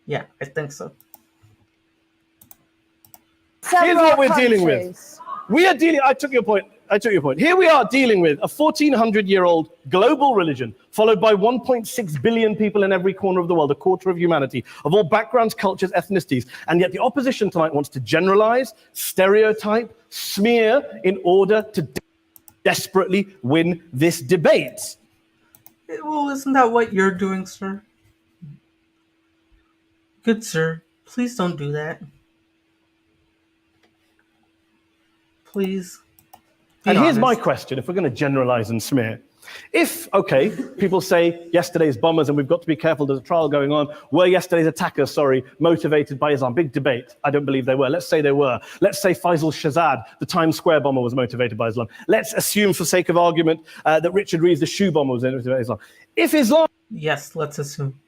Yeah, I think so. Here's what we're dealing with. I took your point. Here we are dealing with a 1,400-year-old global religion, followed by 1.6 billion people in every corner of the world, a quarter of humanity, of all backgrounds, cultures, ethnicities. And yet the opposition tonight wants to generalize, stereotype, smear in order to desperately win this debate. Well, isn't that what you're doing, sir? Good sir, please don't do that. Please. And here's my question, if we're going to generalize and smear. People say yesterday's bombers, and we've got to be careful, there's a trial going on, were yesterday's attackers, motivated by Islam? Big debate. I don't believe they were. Let's say they were. Let's say Faisal Shahzad, the Times Square bomber, was motivated by Islam. Let's assume, for sake of argument, that Richard Reeves, the shoe bomber, was motivated by Islam. If Islam... Yes, let's assume.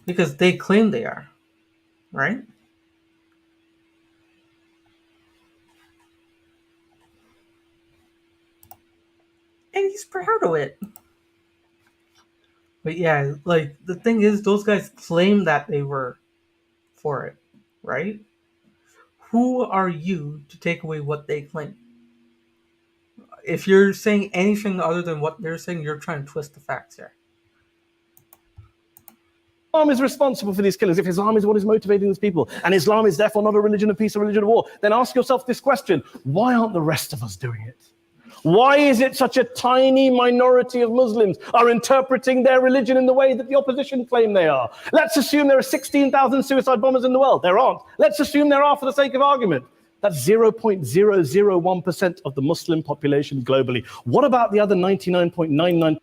Because they claim they are, right? And he's proud of it. But yeah, like, the thing is, those guys claim that they were for it, right? Who are you to take away what they claim? If you're saying anything other than what they're saying, you're trying to twist the facts here. Islam is responsible for these killings, if Islam is what is motivating these people, and Islam is therefore not a religion of peace, a religion of war, then ask yourself this question: why aren't the rest of us doing it? Why is it such a tiny minority of Muslims are interpreting their religion in the way that the opposition claim they are? Let's assume there are 16,000 suicide bombers in the world. There aren't. Let's assume there are for the sake of argument. That's 0.001% of the Muslim population globally. What about the other 99.99%?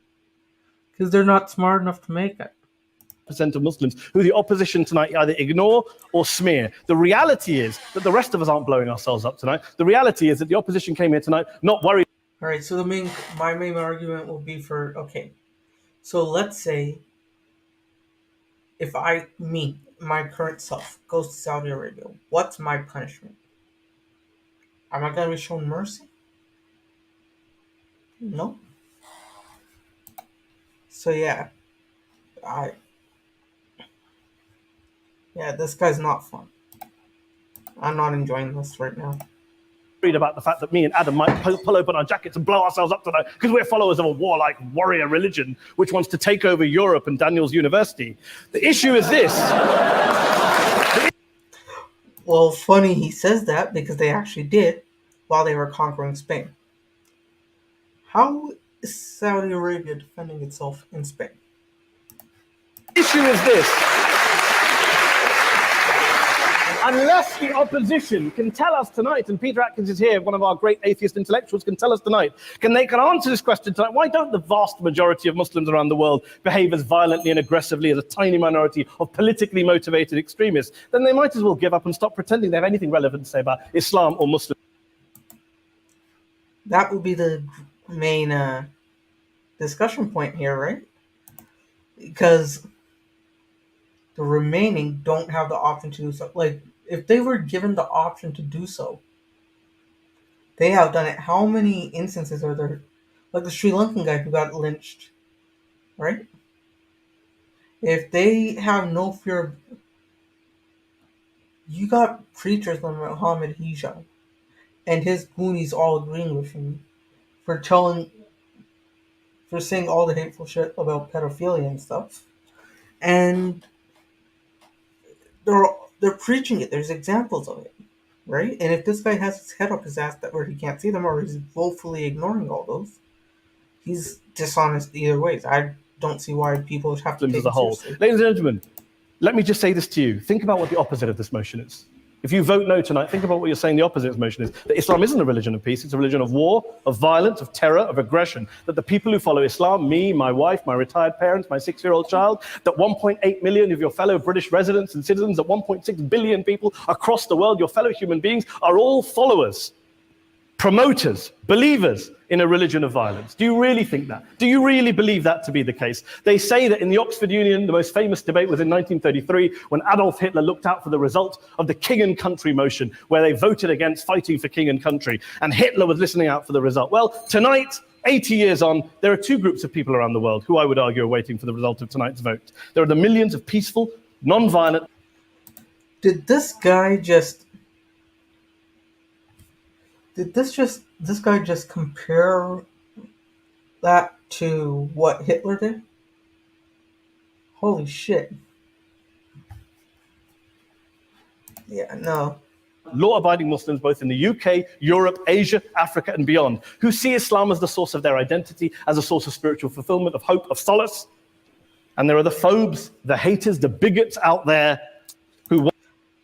Because they're not smart enough to make it. Of Muslims who the opposition tonight either ignore or smear. The reality is that the rest of us aren't blowing ourselves up tonight. The reality is that the opposition came here tonight not worried. All right, so my main argument will be for, okay, so let's say if my current self, goes to Saudi Arabia, what's my punishment? Am I going to be shown mercy? No. So yeah, this guy's not fun. I'm not enjoying this right now. about the fact that me and Adam might pull open our jackets and blow ourselves up tonight because we're followers of a warlike warrior religion which wants to take over Europe and Daniel's university. The issue is this. Well, funny he says that because they actually did while they were conquering Spain. How is Saudi Arabia defending itself in Spain? The issue is this. Unless the opposition can tell us tonight, and Peter Atkins is here, one of our great atheist intellectuals, can tell us tonight, can answer this question tonight, why don't the vast majority of Muslims around the world behave as violently and aggressively as a tiny minority of politically motivated extremists? Then they might as well give up and stop pretending they have anything relevant to say about Islam or Muslims. That would be the main discussion point here, right? Because the remaining don't have the option to do so. Like, if they were given the option to do so, they have done it. How many instances are there? Like the Sri Lankan guy who got lynched, right? If they have no fear, you got preachers like Muhammad Hijab and his goonies all agreeing with him for saying all the hateful shit about pedophilia and stuff. And they're preaching it. There's examples of it, right? And if this guy has his head up his ass where he can't see them, or he's woefully ignoring all those, he's dishonest either ways. I don't see why people have to take as a it whole. seriously. Ladies and gentlemen, let me just say this to you. Think about what the opposite of this motion is. If you vote no tonight, think about what you're saying the opposite of this motion is. That Islam isn't a religion of peace, it's a religion of war, of violence, of terror, of aggression. That the people who follow Islam, me, my wife, my retired parents, my 6-year-old child, that 1.8 million of your fellow British residents and citizens, that 1.6 billion people across the world, your fellow human beings, are all followers, promoters, believers in a religion of violence. Do you really think that? Do you really believe that to be the case? They say that in the Oxford Union, the most famous debate was in 1933 when Adolf Hitler looked out for the result of the King and Country motion, where they voted against fighting for king and country, and Hitler was listening out for the result. Well, tonight, 80 years on, there are two groups of people around the world who I would argue are waiting for the result of tonight's vote. There are the millions of peaceful, non-violent... Did this guy just compare that to what Hitler did? Holy shit. Yeah, no. Law-abiding Muslims, both in the UK, Europe, Asia, Africa, and beyond, who see Islam as the source of their identity, as a source of spiritual fulfillment, of hope, of solace. And there are the phobes, the haters, the bigots out there who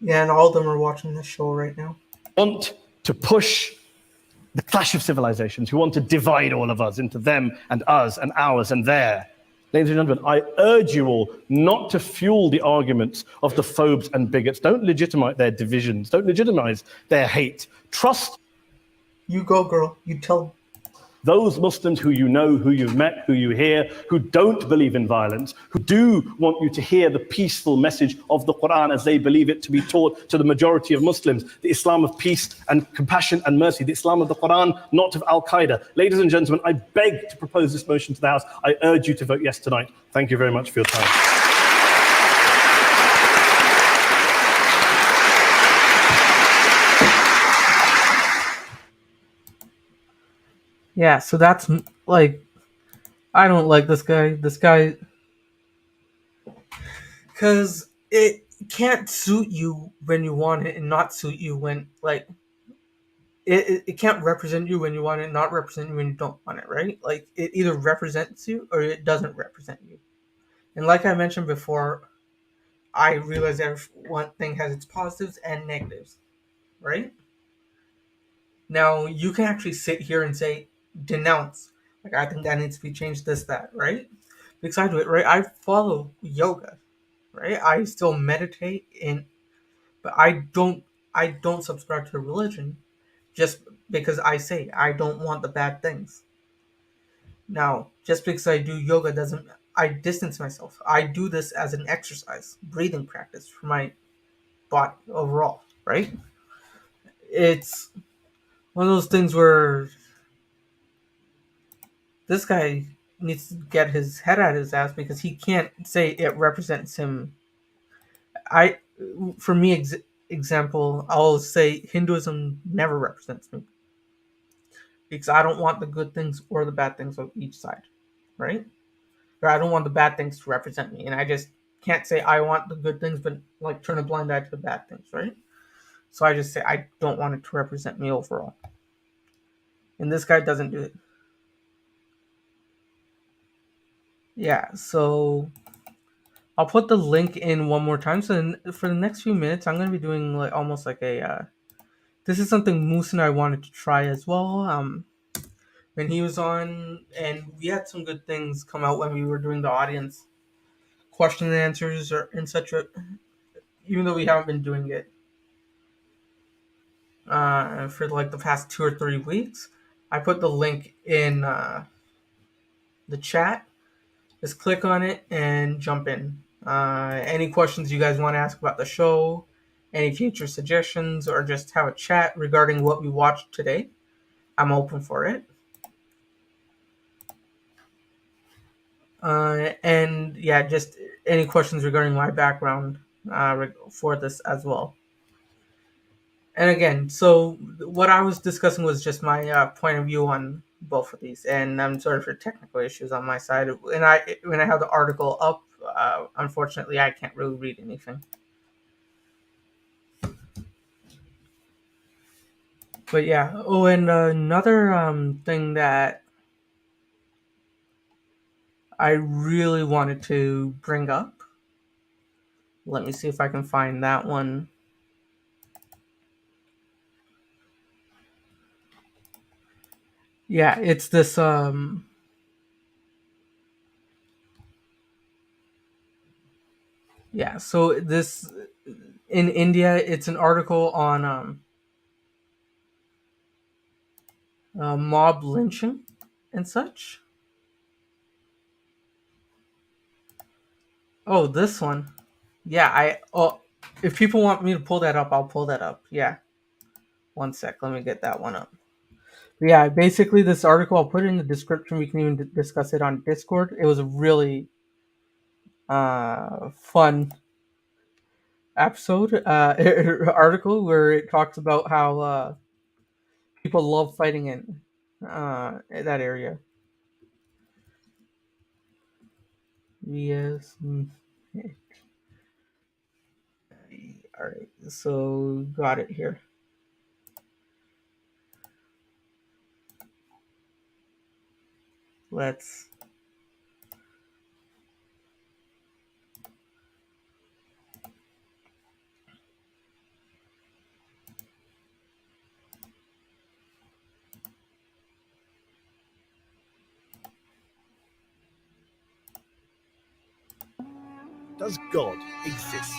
Yeah, and all of them are watching this show right now. Want to push the clash of civilizations, who want to divide all of us into them and us and ours and their. Ladies and gentlemen, I urge you all not to fuel the arguments of the phobes and bigots. Don't legitimize their divisions. Don't legitimize their hate. Trust. You go, girl. You tell. Those Muslims who you know, who you've met, who you hear, who don't believe in violence, who do want you to hear the peaceful message of the Quran as they believe it to be taught to the majority of Muslims, the Islam of peace and compassion and mercy, the Islam of the Quran, not of Al-Qaeda. Ladies and gentlemen, I beg to propose this motion to the House. I urge you to vote yes tonight. Thank you very much for your time. Yeah, so that's like, I don't like this guy. Because it can't suit you when you want it and not suit you when, like, it can't represent you when you want it and not represent you when you don't want it, right? Like, it either represents you or it doesn't represent you. And like I mentioned before, I realize every one thing has its positives and negatives, right? Now, you can actually sit here and say, denounce. Like, I think that needs to be changed, this, that, right? Because I do it, right? I follow yoga, right? I still meditate but I don't subscribe to a religion just because I say I don't want the bad things. Now, just because I do yoga doesn't, I distance myself. I do this as an exercise, breathing practice for my body overall, right? It's one of those things where this guy needs to get his head out of his ass because he can't say it represents him. For me, example, I'll say Hinduism never represents me because I don't want the good things or the bad things of each side, right? Or I don't want the bad things to represent me, and I just can't say I want the good things, but like turn a blind eye to the bad things, right? So I just say I don't want it to represent me overall, and this guy doesn't do it. Yeah, so I'll put the link in one more time. So for the next few minutes, I'm gonna be doing like almost like a. This is something Moose and I wanted to try as well. When he was on, and we had some good things come out when we were doing the audience question and answers or in such a. Even though we haven't been doing it for like the past 2 or 3 weeks, I put the link in the chat. Just click on it and jump in. Any questions you guys want to ask about the show, any future suggestions, or just have a chat regarding what we watched today, I'm open for it. And yeah, just any questions regarding my background for this as well. And again, so what I was discussing was just my point of view on both of these, and I'm sorry for technical issues on my side. And when I have the article up, unfortunately, I can't really read anything. But yeah. Oh, and another thing that I really wanted to bring up. Let me see if I can find that one. Yeah, it's this yeah, so this in India, it's an article on mob lynching and such. Oh, this one. Yeah, if people want me to pull that up, I'll pull that up. Yeah. One sec, let me get that one up. Yeah, basically this article, I'll put it in the description. We can even discuss it on Discord. It was a really fun episode article where it talks about how people love fighting in that area. Yes. All right, so got it here. Let's. Does God exist?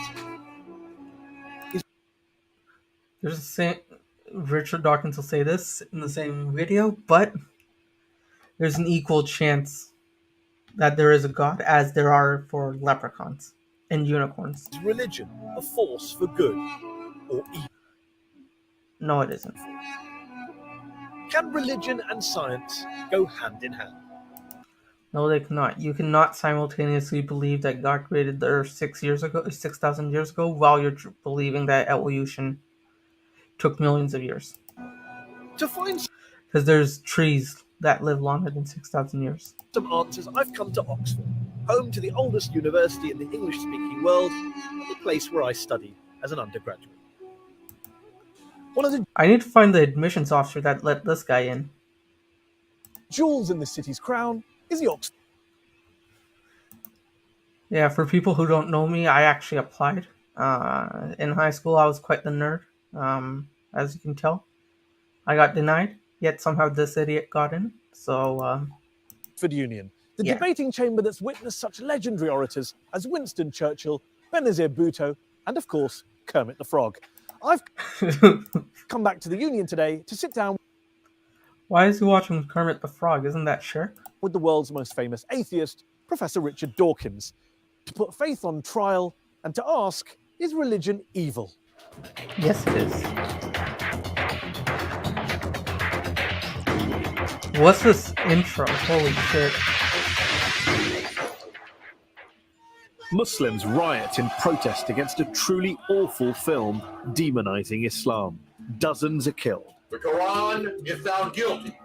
There's the same. Richard Dawkins will say this in the same video, but there's an equal chance that there is a God as there are for leprechauns and unicorns. Is religion a force for good or evil? No, it isn't. Can religion and science go hand in hand? No, they cannot. You cannot simultaneously believe that God created the Earth 6,000 years ago, while you're believing that evolution took millions of years. To find Because there's trees that live longer than 6,000 years. some answers, I've come to Oxford, home to the oldest university in the English-speaking world, and the place where I studied as an undergraduate. One of the I need to find the admissions officer that let this guy in. jewels in the city's crown is the Oxford. Yeah, for people who don't know me, I actually applied. In high school, I was quite the nerd, as you can tell. I got denied, yet somehow this idiot got in. So, Oxford Union, the Yeah. debating chamber that's witnessed such legendary orators as Winston Churchill, Benazir Bhutto, and of course, Kermit the Frog. I've come back to the Union today to sit down why is he watching Kermit the Frog? Isn't that Cher? with the world's most famous atheist, Professor Richard Dawkins, to put faith on trial and to ask, is religion evil? Yes, it is. What's this intro? Holy shit. Muslims riot in protest against a truly awful film demonizing Islam. Dozens are killed. The Quran is found guilty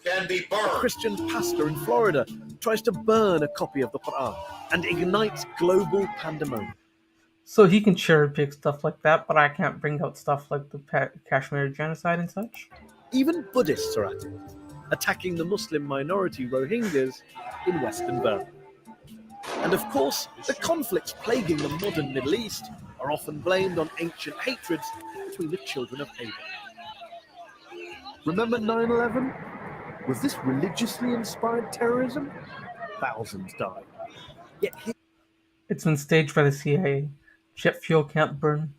can be A burned. Christian pastor in Florida tries to burn a copy of the Quran and ignites global pandemonium. So he can cherry pick stuff like that, but I can't bring out stuff like the Kashmir genocide and such. Even Buddhists are at it, attacking the Muslim minority Rohingyas in Western Burma. And of course, the conflicts plaguing the modern Middle East are often blamed on ancient hatreds between the children of Abraham. Remember 9/11? Was this religiously inspired terrorism? Thousands died. Yet It's been staged by the CIA. Jet fuel can't burn.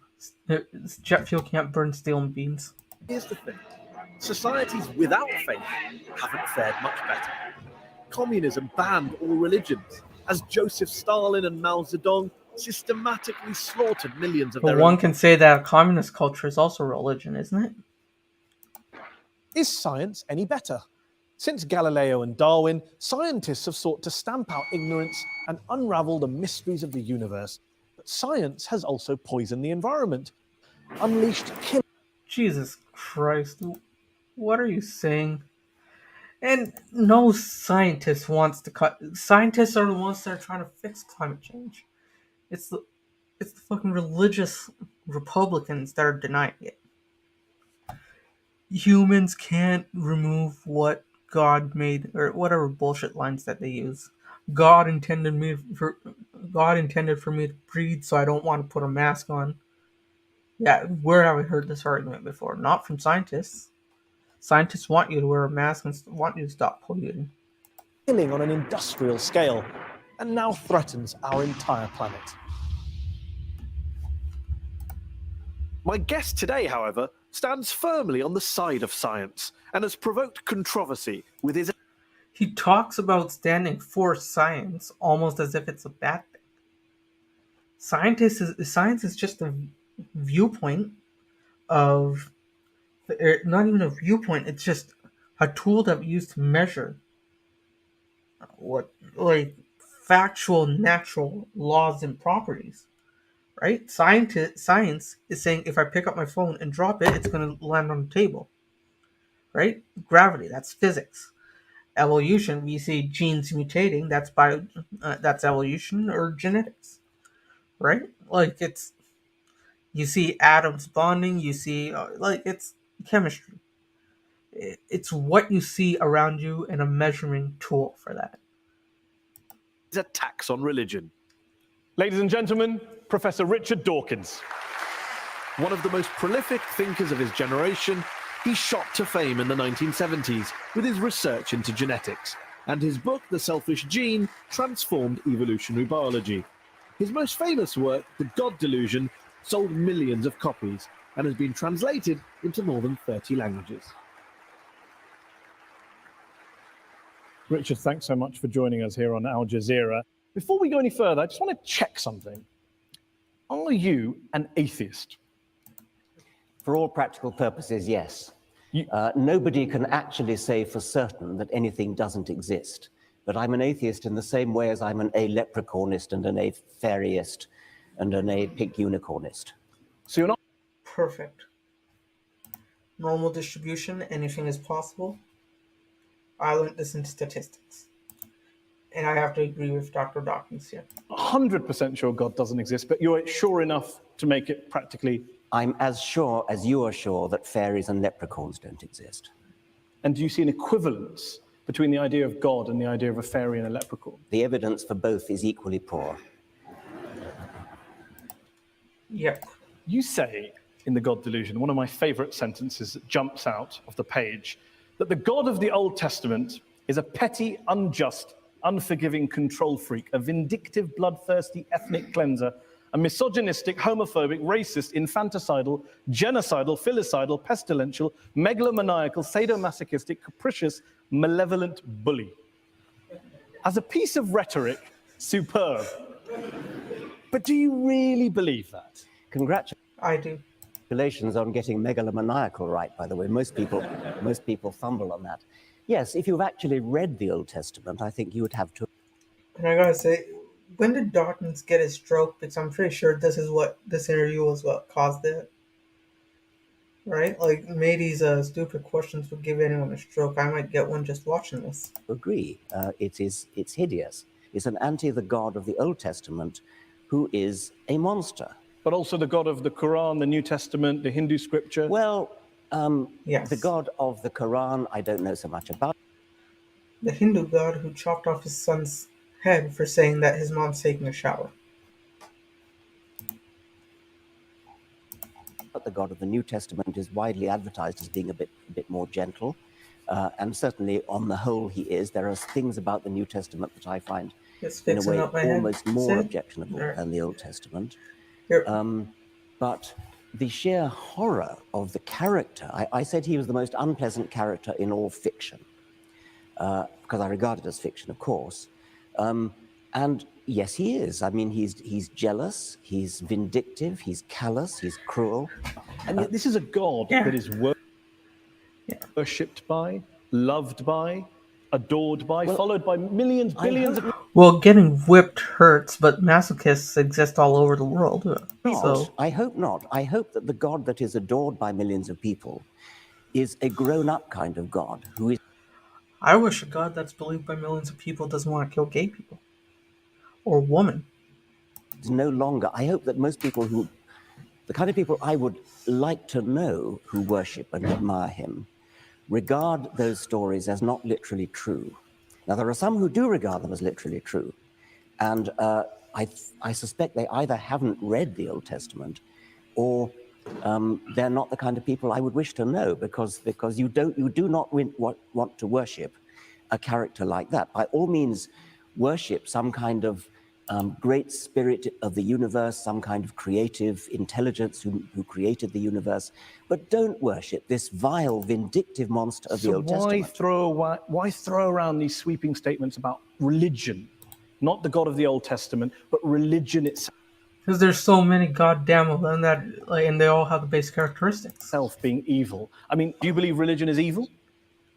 Jet fuel can't burn steel and beams. here's the thing. Societies without faith haven't fared much better. Communism banned all religions, as Joseph Stalin and Mao Zedong systematically slaughtered millions of But their one own. can say that communist culture is also religion, isn't it? Is science any better? Since Galileo and Darwin, scientists have sought to stamp out ignorance and unravel the mysteries of the universe. But science has also poisoned the environment, unleashed killer. Jesus Christ, what are you saying? And no scientist wants to cut. Scientists are the ones that are trying to fix climate change. It's the fucking religious Republicans that are denying it. Humans can't remove what God made, or whatever bullshit lines that they use. God intended for me to breathe, so I don't want to put a mask on. Yeah, where have I heard this argument before? Not from scientists. Scientists want you to wear a mask and want you to stop polluting. Killing on an industrial scale, and now threatens our entire planet. My guest today, however, stands firmly on the side of science and has provoked controversy with his. He talks about standing for science almost as if it's a bad thing. Science is just a viewpoint of, not even a viewpoint. It's just a tool that we use to measure what, like, factual natural laws and properties. Right? Science is saying if I pick up my phone and drop it, it's going to land on the table. Right? Gravity, that's physics. Evolution, we see genes mutating, that's evolution or genetics. Right? Like, you see atoms bonding, you see, it's chemistry. It's what you see around you and a measuring tool for that. Attacks on religion. Ladies and gentlemen, Professor Richard Dawkins. One of the most prolific thinkers of his generation, he shot to fame in the 1970s with his research into genetics, and his book, The Selfish Gene, transformed evolutionary biology. His most famous work, The God Delusion, sold millions of copies and has been translated into more than 30 languages. Richard, thanks so much for joining us here on Al Jazeera. Before we go any further, I just want to check something. Are you an atheist? For all practical purposes, yes. Nobody can actually say for certain that anything doesn't exist. But I'm an atheist in the same way as I'm an a-leprechaunist and an a-fairyist and an a-pink unicornist. So you're not. Perfect. Normal distribution, anything is possible. I learned this in statistics. And I have to agree with Dr. Dawkins here. 100% sure God doesn't exist, but you're sure enough to make it practically. I'm as sure as you are sure that fairies and leprechauns don't exist. And do you see an equivalence between the idea of God and the idea of a fairy and a leprechaun? The evidence for both is equally poor. Yep. You say in The God Delusion, one of my favorite sentences that jumps out of the page, that the God of the Old Testament is a petty, unjust, unforgiving control freak, a vindictive, bloodthirsty ethnic cleanser, a misogynistic, homophobic, racist, infanticidal, genocidal, filicidal, pestilential, megalomaniacal, sadomasochistic, capricious, malevolent bully. As a piece of rhetoric, superb. But do you really believe that? I do. Congratulations on getting megalomaniacal right, by the way. Most people fumble on that. Yes, if you've actually read the Old Testament, I think you would have to. And I gotta say, when did Dawkins get his stroke? Because I'm pretty sure this interview was what caused it. right? Like Matey's stupid questions would give anyone a stroke. I might get one just watching this. Agree. It's hideous. It's an anti the God of the Old Testament who is a monster. But also the God of the Quran, the New Testament, the Hindu scripture. Well, Yes. the God of the Quran, I don't know so much about. The Hindu god who chopped off his son's head for saying that his mom's taking a shower. But the God of the New Testament is widely advertised as being a bit more gentle. And certainly, on the whole, he is. There are things about the New Testament that I find, Just in a fixing way, up my head. almost more See? objectionable There. than the Old Testament. Here. But the sheer horror of the character, I said he was the most unpleasant character in all fiction, because I regard it as fiction, of course. And yes, he is. I mean, he's jealous, he's vindictive, he's callous, he's cruel. And yet this is a God Yeah. that is worshipped by, loved by, adored by, followed by millions, billions of... Well, getting whipped hurts, but masochists exist all over the world. So I hope not. I hope that the God that is adored by millions of people is a grown-up kind of God who is I wish a god that's believed by millions of people doesn't want to kill gay people. Or women. no longer. I hope that most people who, the kind of people I would like to know who worship and admire him, regard those stories as not literally true. Now, there are some who do regard them as literally true, and I suspect they either haven't read the Old Testament, or they're not the kind of people I would wish to know, because you do not want to worship a character like that. By all means, worship some kind of great spirit of the universe, some kind of creative intelligence who created the universe, but don't worship this vile, vindictive monster of the Old Testament. Why throw around these sweeping statements about religion? Not the God of the Old Testament, but religion itself Because there's so many goddamn of them that, and they all have the base characteristics. being evil. I mean, do you believe religion is evil?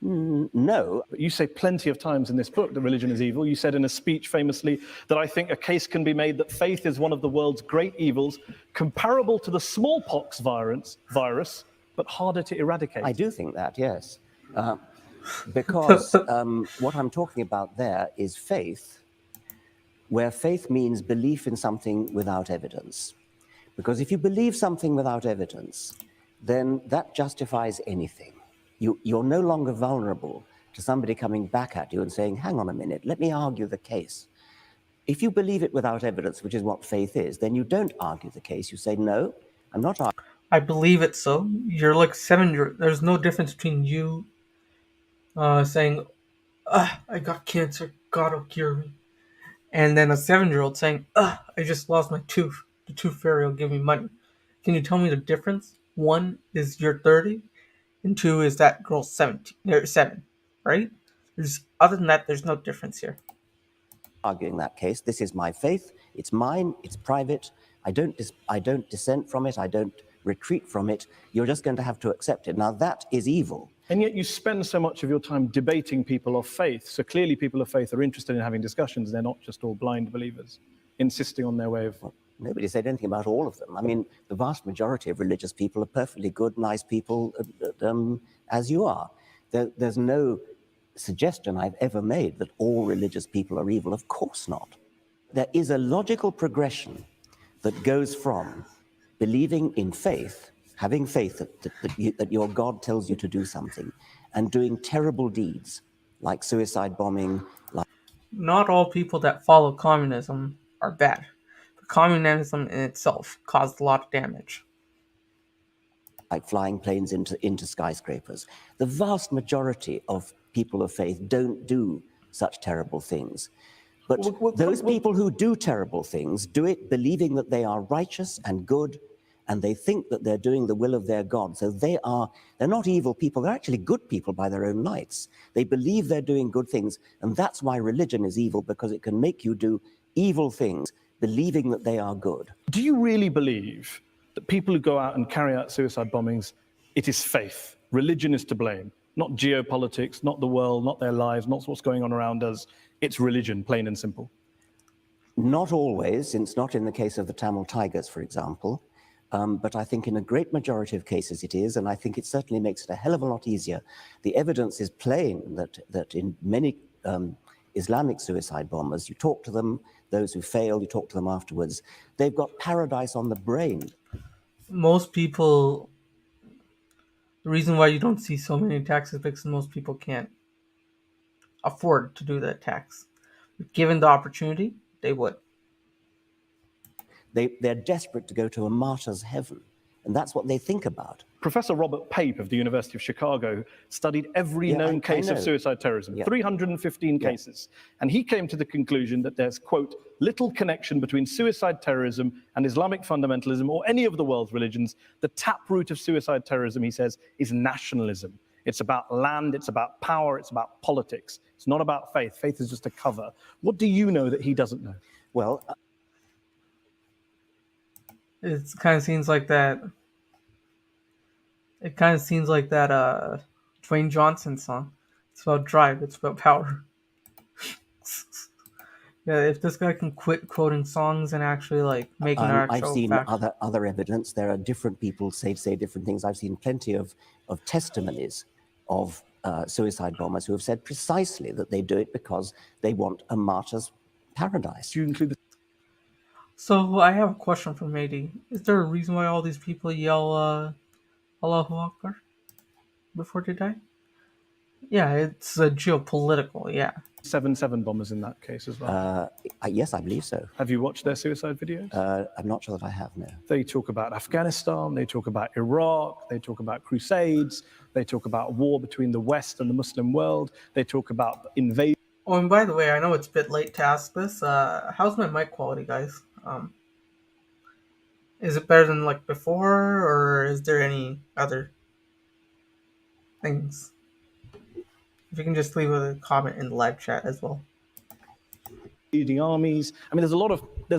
No, But you say plenty of times in this book that religion is evil. You said in a speech famously that I think a case can be made that faith is one of the world's great evils, comparable to the smallpox virus, but harder to eradicate. I do think that, yes. Because what I'm talking about there is faith, where faith means belief in something without evidence. Because if you believe something without evidence, then that justifies anything. You're no longer vulnerable to somebody coming back at you and saying, hang on a minute, let me argue the case. If you believe it without evidence, which is what faith is, then you don't argue the case. You say, no, I'm not arguing. I believe it so. You're like 7 years. There's no difference between you saying, I got cancer, God will cure me. And then a 7-year-old saying, I just lost my tooth. The tooth fairy will give me money. Can you tell me the difference? One is you're 30, and two is that girl's 17, or 7, right? Other than that, there's no difference here. Arguing that case. This is my faith. It's mine. It's private. I don't dissent from it. I don't retreat from it. You're just going to have to accept it. Now, that is evil. And yet you spend so much of your time debating people of faith. So clearly people of faith are interested in having discussions. They're not just all blind believers, insisting on their way of... Nobody said anything about all of them. I mean, the vast majority of religious people are perfectly good, nice people, as you are. There's no suggestion I've ever made that all religious people are evil. Of course not. There is a logical progression that goes from believing in faith, having faith that your God tells you to do something, and doing terrible deeds like suicide bombing, Not all people that follow communism are bad. But communism in itself caused a lot of damage. like flying planes into skyscrapers. The vast majority of people of faith don't do such terrible things. But those people who do terrible things do it believing that they are righteous and good, and they think that they're doing the will of their God. So they're not evil people, they're actually good people by their own lights. They believe they're doing good things, and that's why religion is evil, because it can make you do evil things, believing that they are good. Do you really believe that people who go out and carry out suicide bombings, it is faith? Religion is to blame, not geopolitics, not the world, not their lives, not what's going on around us. It's religion, plain and simple. Not always, since not in the case of the Tamil Tigers, for example. But I think in a great majority of cases it is, and I think it certainly makes it a hell of a lot easier. The evidence is plain that in many Islamic suicide bombers, you talk to them, those who fail, you talk to them afterwards, they've got paradise on the brain. Most people, the reason why you don't see so many attacks is because most people can't afford to do the attacks. If given the opportunity, they would. They're desperate to go to a martyr's heaven, and that's what they think about. Professor Robert Pape of the University of Chicago studied every known I case of know. suicide terrorism, 315 cases. And he came to the conclusion that there's, quote, little connection between suicide terrorism and Islamic fundamentalism or any of the world's religions. The taproot of suicide terrorism, he says, is nationalism. It's about land, it's about power, it's about politics. It's not about faith. Faith is just a cover. What do you know that he doesn't know? Well, It kind of seems like that. It kind of seems like that Dwayne Johnson song. It's about drive. It's about power. Yeah, if this guy can quit quoting songs and actually like make an actual I've seen fact. other evidence. There are different people say different things. I've seen plenty of testimonies of suicide bombers who have said precisely that they do it because they want a martyr's paradise. Do you include the So I have a question for Mehdi. Is there a reason why all these people yell Allahu Akbar before they die? Yeah, it's geopolitical, yeah. 7/7 bombers in that case as well? Yes, I believe so. Have you watched their suicide videos? I'm not sure that I have, no. They talk about Afghanistan, they talk about Iraq, they talk about crusades, they talk about war between the West and the Muslim world, they talk about invasion. Oh, and by the way, I know it's a bit late to ask this. How's my mic quality, guys? Is it better than like before, or is there any other things? If you can just leave a comment in the live chat as well. Leading armies. I mean, there's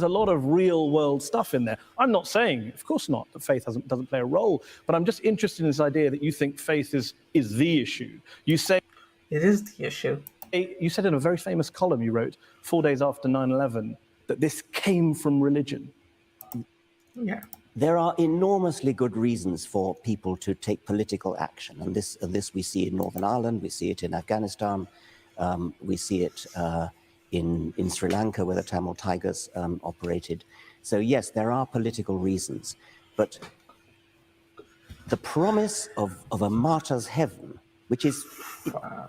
a lot of real world stuff in there. I'm not saying, of course not, that faith doesn't play a role, but I'm just interested in this idea that you think faith is the issue. You say It is the issue. you said in a very famous column you wrote 4 days after 9/11 that this came from religion. Yeah. There are enormously good reasons for people to take political action, and this we see in Northern Ireland, we see it in Afghanistan, we see it in Sri Lanka, where the Tamil Tigers operated. So yes, there are political reasons, but the promise of a martyr's heaven, which is,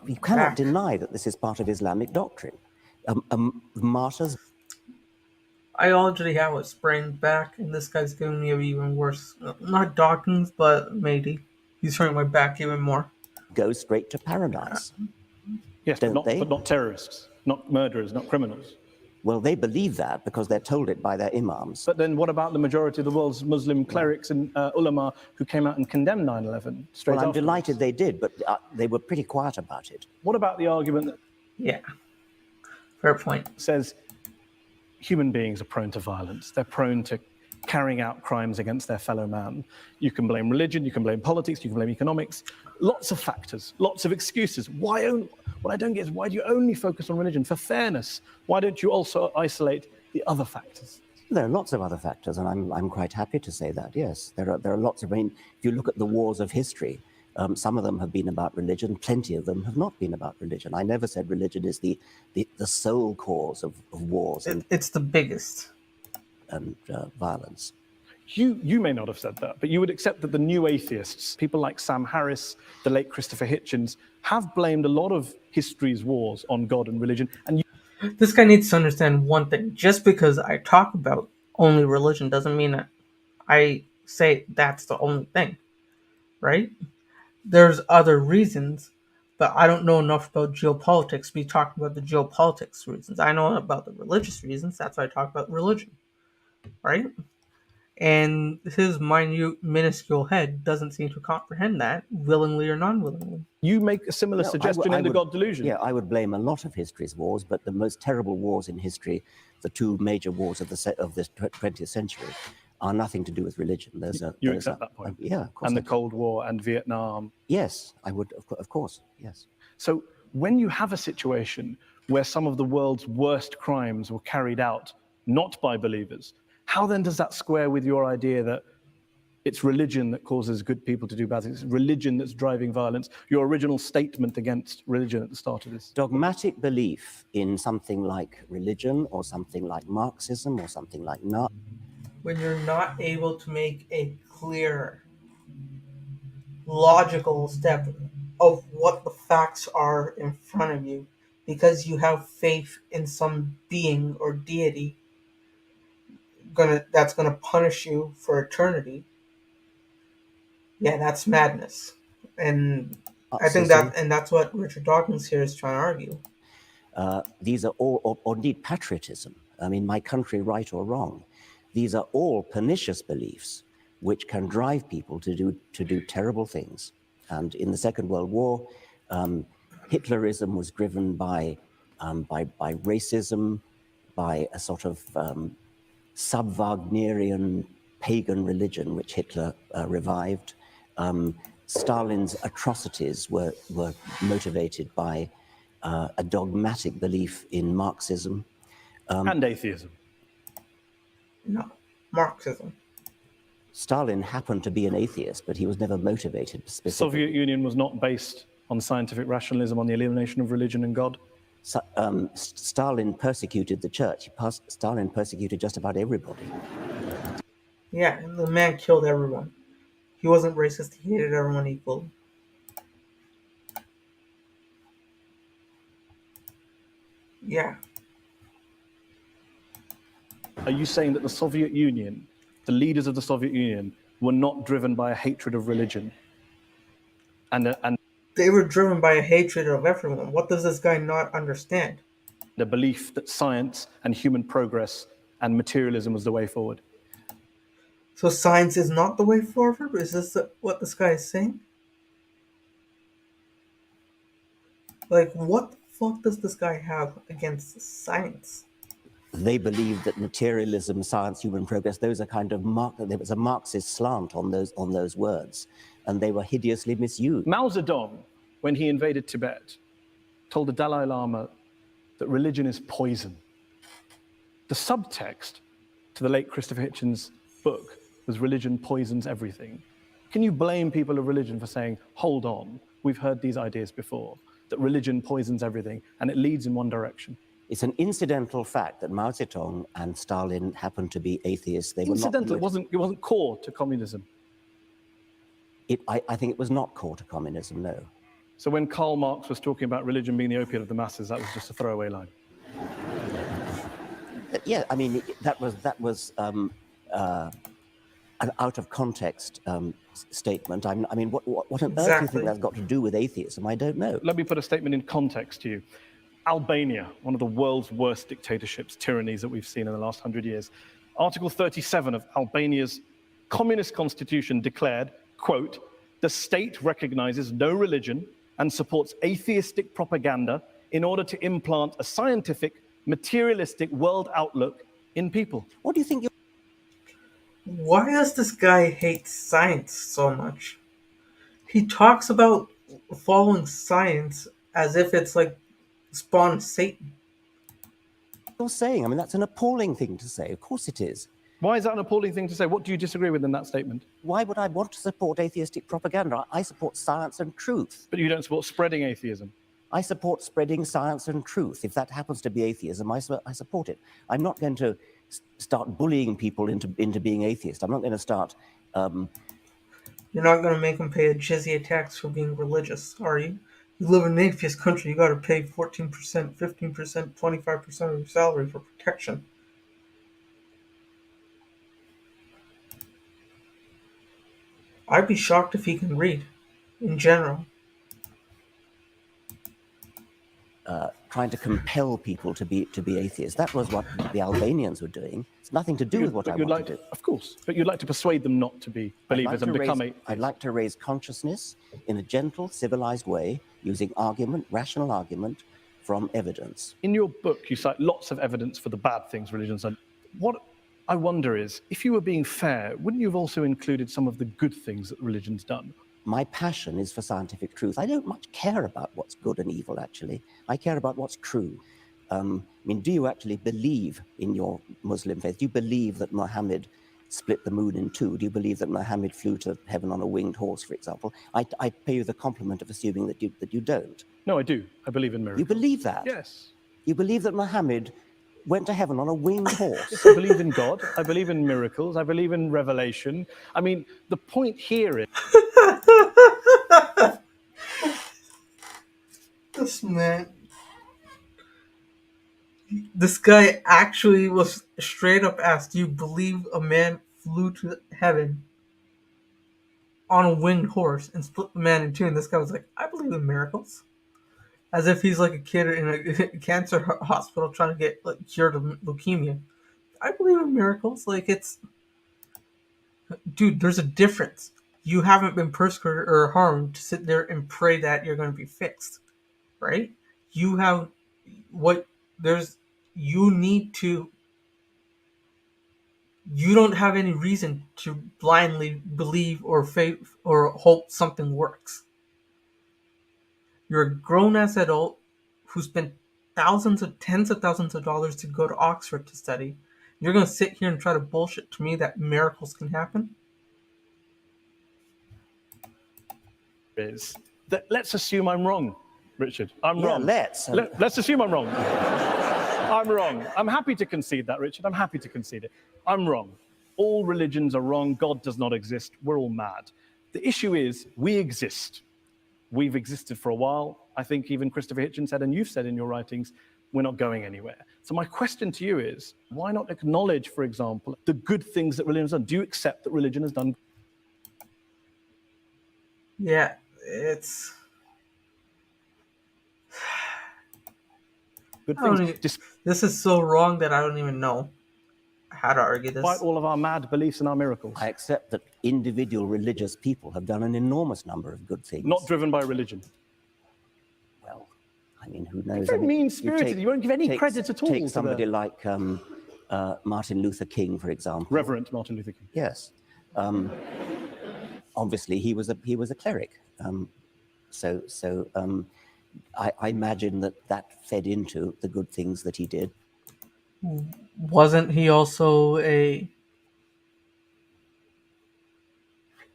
you cannot deny that this is part of Islamic doctrine. Martyrs. I already have a sprained back, and this guy's giving me an even worse. Not Dawkins, but maybe. He's hurting my back even more. Go straight to paradise. Yes, Don't but they? not terrorists, not murderers, not criminals. Well, they believe that because they're told it by their imams. But then what about the majority of the world's Muslim clerics and ulama who came out and condemned 9/11 straight Well, I'm afterwards? delighted they did, but they were pretty quiet about it. What about the argument that Yeah. Fair point. says human beings are prone to violence? They're prone to carrying out crimes against their fellow man. You can blame religion, you can blame politics, you can blame economics. Lots of factors, lots of excuses. What I don't get is, why do you only focus on religion? For fairness, why don't you also isolate the other factors? There are lots of other factors, and I'm quite happy to say that, yes. There are lots of, I mean, if you look at the wars of history, some of them have been about religion, plenty of them have not been about religion. I never said religion is the sole cause of wars It's the biggest. and violence. You may not have said that, but you would accept that the new atheists, people like Sam Harris, the late Christopher Hitchens, have blamed a lot of history's wars on God and religion. And This guy needs to understand one thing. Just because I talk about only religion doesn't mean that I say that's the only thing, right? There's other reasons, but I don't know enough about geopolitics to be talking about the geopolitics reasons. I know about the religious reasons. That's why I talk about religion, right? And his minute, minuscule head doesn't seem to comprehend that, willingly or non-willingly. you make a similar No, suggestion I in The would- God Delusion. Yeah, I would blame a lot of history's wars, but the most terrible wars in history, the two major wars of the 20th century, are nothing to do with religion. You accept that point? Yeah, of course. And the I do. Cold War and Vietnam. Yes, I would, of course, yes. So when you have a situation where some of the world's worst crimes were carried out not by believers, how then does that square with your idea that It's religion that causes good people to do bad things. It's religion that's driving violence. Your original statement against religion at the start of this. Dogmatic belief in something like religion or something like Marxism or something like When you're not able to make a clear, logical step of what the facts are in front of you because you have faith in some being or deity that's gonna punish you for eternity. Yeah, that's madness. And I think that's what Richard Dawkins here is trying to argue. these are all, or indeed patriotism. I mean, my country, right or wrong. These are all pernicious beliefs which can drive people to do terrible things. And in the Second World War, Hitlerism was driven by racism, by a sort of sub-Wagnerian pagan religion which Hitler revived. Stalin's atrocities were motivated by a dogmatic belief in Marxism. And atheism. No, Marxism. Stalin happened to be an atheist, but he was never motivated The specifically. Soviet Union was not based on scientific rationalism, on the elimination of religion and God. Stalin persecuted the church. Stalin persecuted just about everybody. Yeah, and the man killed everyone. He wasn't racist, he hated everyone equally. Yeah. Are you saying that the Soviet Union, the leaders of the Soviet Union, were not driven by a hatred of religion? And They were driven by a hatred of everyone. What does this guy not understand? the belief that science and human progress and materialism was the way forward? So science is not the way forward? Is this what this guy is saying? Like, what the fuck does this guy have against science? They believed that materialism, science, human progress, those are kind of there was a Marxist slant on those words, and they were hideously misused. Mao Zedong, when he invaded Tibet, told the Dalai Lama that religion is poison. The subtext to the late Christopher Hitchens' book was religion poisons everything. Can you blame people of religion for saying, hold on, we've heard these ideas before, that religion poisons everything and it leads in one direction? It's an incidental fact that Mao Zedong and Stalin happened to be atheists. They Incidental, were not. it wasn't core to communism. I think it was not core to communism, no. So when Karl Marx was talking about religion being the opiate of the masses, that was just a throwaway line. Yeah, I mean, that was an out of context statement. I mean, what on earth do you think that's got to do with atheism? I don't know. Let me put a statement in context to you. Albania, one of the world's worst dictatorships, tyrannies that we've seen in the last 100 years. Article 37 of Albania's communist constitution declared, quote, "The state recognizes no religion and supports atheistic propaganda in order to implant a scientific, materialistic world outlook in people." What do you think? Why does this guy hate science so much? He talks about following science as if it's like spawn of Satan. You're saying? I mean, that's an appalling thing to say. Of course it is. Why is that an appalling thing to say? What do you disagree with in that statement? Why would I want to support atheistic propaganda? I support science and truth. But you don't support spreading atheism. I support spreading science and truth. If that happens to be atheism, I support it. I'm not going to start bullying people into being atheist. I'm not going to start... You're not going to make them pay a jizya tax for being religious, are you? You live in an atheist country, you got to pay 14%, 15%, 25% of your salary for protection. I'd be shocked if he can read, in general. Trying to compel people to be atheists. That was what the Albanians were doing. It's nothing to do with what I want to do. Of course, but you'd like to persuade them not to be believers and become atheists. I'd like to raise consciousness in a gentle, civilized way, using argument, rational argument, from evidence. In your book, you cite lots of evidence for the bad things religions are. What I wonder is, if you were being fair, wouldn't you have also included some of the good things that religion's done? My passion is for scientific truth. I don't much care about what's good and evil, actually. I care about what's true. I mean, do you actually believe in your Muslim faith? Do you believe that Muhammad split the moon in two? Do you believe that Muhammad flew to heaven on a winged horse, for example? I pay you the compliment of assuming that you don't. No, I do. I believe in You miracles. believe that? Yes. You believe that Muhammad went to heaven on a winged horse? I believe in God. I believe in miracles. I believe in revelation. I mean, the point here is This man. This guy actually was straight up asked, "Do you believe a man flew to heaven on a winged horse and split the man in two?" And this guy was like, "I believe in miracles." As if he's like a kid in a cancer hospital trying to get like cured of leukemia. I believe in miracles. Like, it's, dude, there's a difference. You haven't been persecuted or harmed to sit there and pray that you're going to be fixed, right? You have what there's. You need to. You don't have any reason to blindly believe or faith or hope something works. You're a grown-ass adult who spent tens of thousands of dollars to go to Oxford to study. You're going to sit here and try to bullshit to me that miracles can happen? that let's assume I'm wrong, Richard. I'm Yeah, wrong. let's. Let's assume I'm wrong. I'm wrong. I'm happy to concede that, Richard. I'm happy to concede it. I'm wrong. All religions are wrong. God does not exist. We're all mad. The issue is we exist. We've existed for a while. I think even Christopher Hitchens said, and you've said in your writings, we're not going anywhere. So my question to you is, why not acknowledge, for example, the good things that religion has done? Do you accept that religion has done? Yeah, it's... Good I don't things, even- This is so wrong that I don't even know how to argue this. despite all of our mad beliefs and our miracles. I accept that individual religious people have done an enormous number of good things. Not driven by religion. Well, I mean, who knows? very I mean, mean-spirited. You won't give any credit at all to Take the- somebody like Martin Luther King, for example. Reverend Martin Luther King. Yes. Obviously, he was a cleric. I imagine that fed into the good things that he did. Wasn't he also a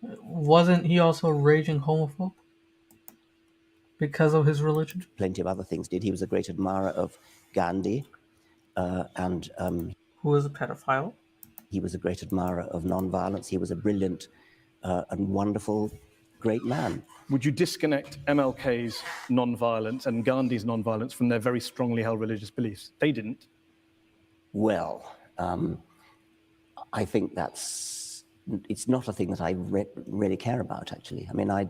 raging homophobe because of his religion? Plenty of other things did. He was a great admirer of Gandhi, and Who was a pedophile? he was a great admirer of nonviolence. He was a brilliant and wonderful, great man. Would you disconnect MLK's nonviolence and Gandhi's nonviolence from their very strongly held religious beliefs? They didn't. Well, I think it's not a thing that I really care about, actually. I mean, I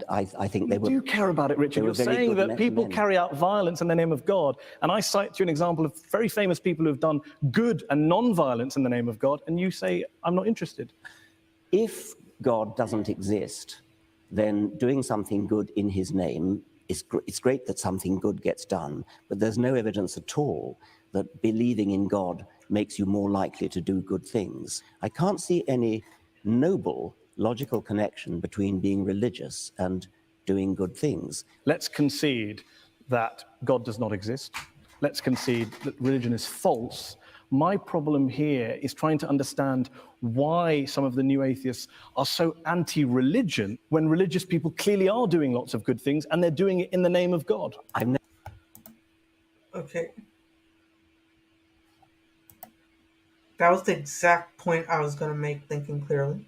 think they were... You do care about it, Richard. they were You're very saying good that people men. carry out violence in the name of God. And I cite to you an example of very famous people who've done good and non-violence in the name of God. And you say, I'm not interested. If God doesn't exist, then doing something good in his name, it's great that something good gets done, but there's no evidence at all that believing in God makes you more likely to do good things. I can't see any noble, logical connection between being religious and doing good things. Let's concede that God does not exist. Let's concede that religion is false. My problem here is trying to understand why some of the new atheists are so anti-religion when religious people clearly are doing lots of good things and they're doing it in the name of God. Okay. That was the exact point I was going to make, thinking clearly.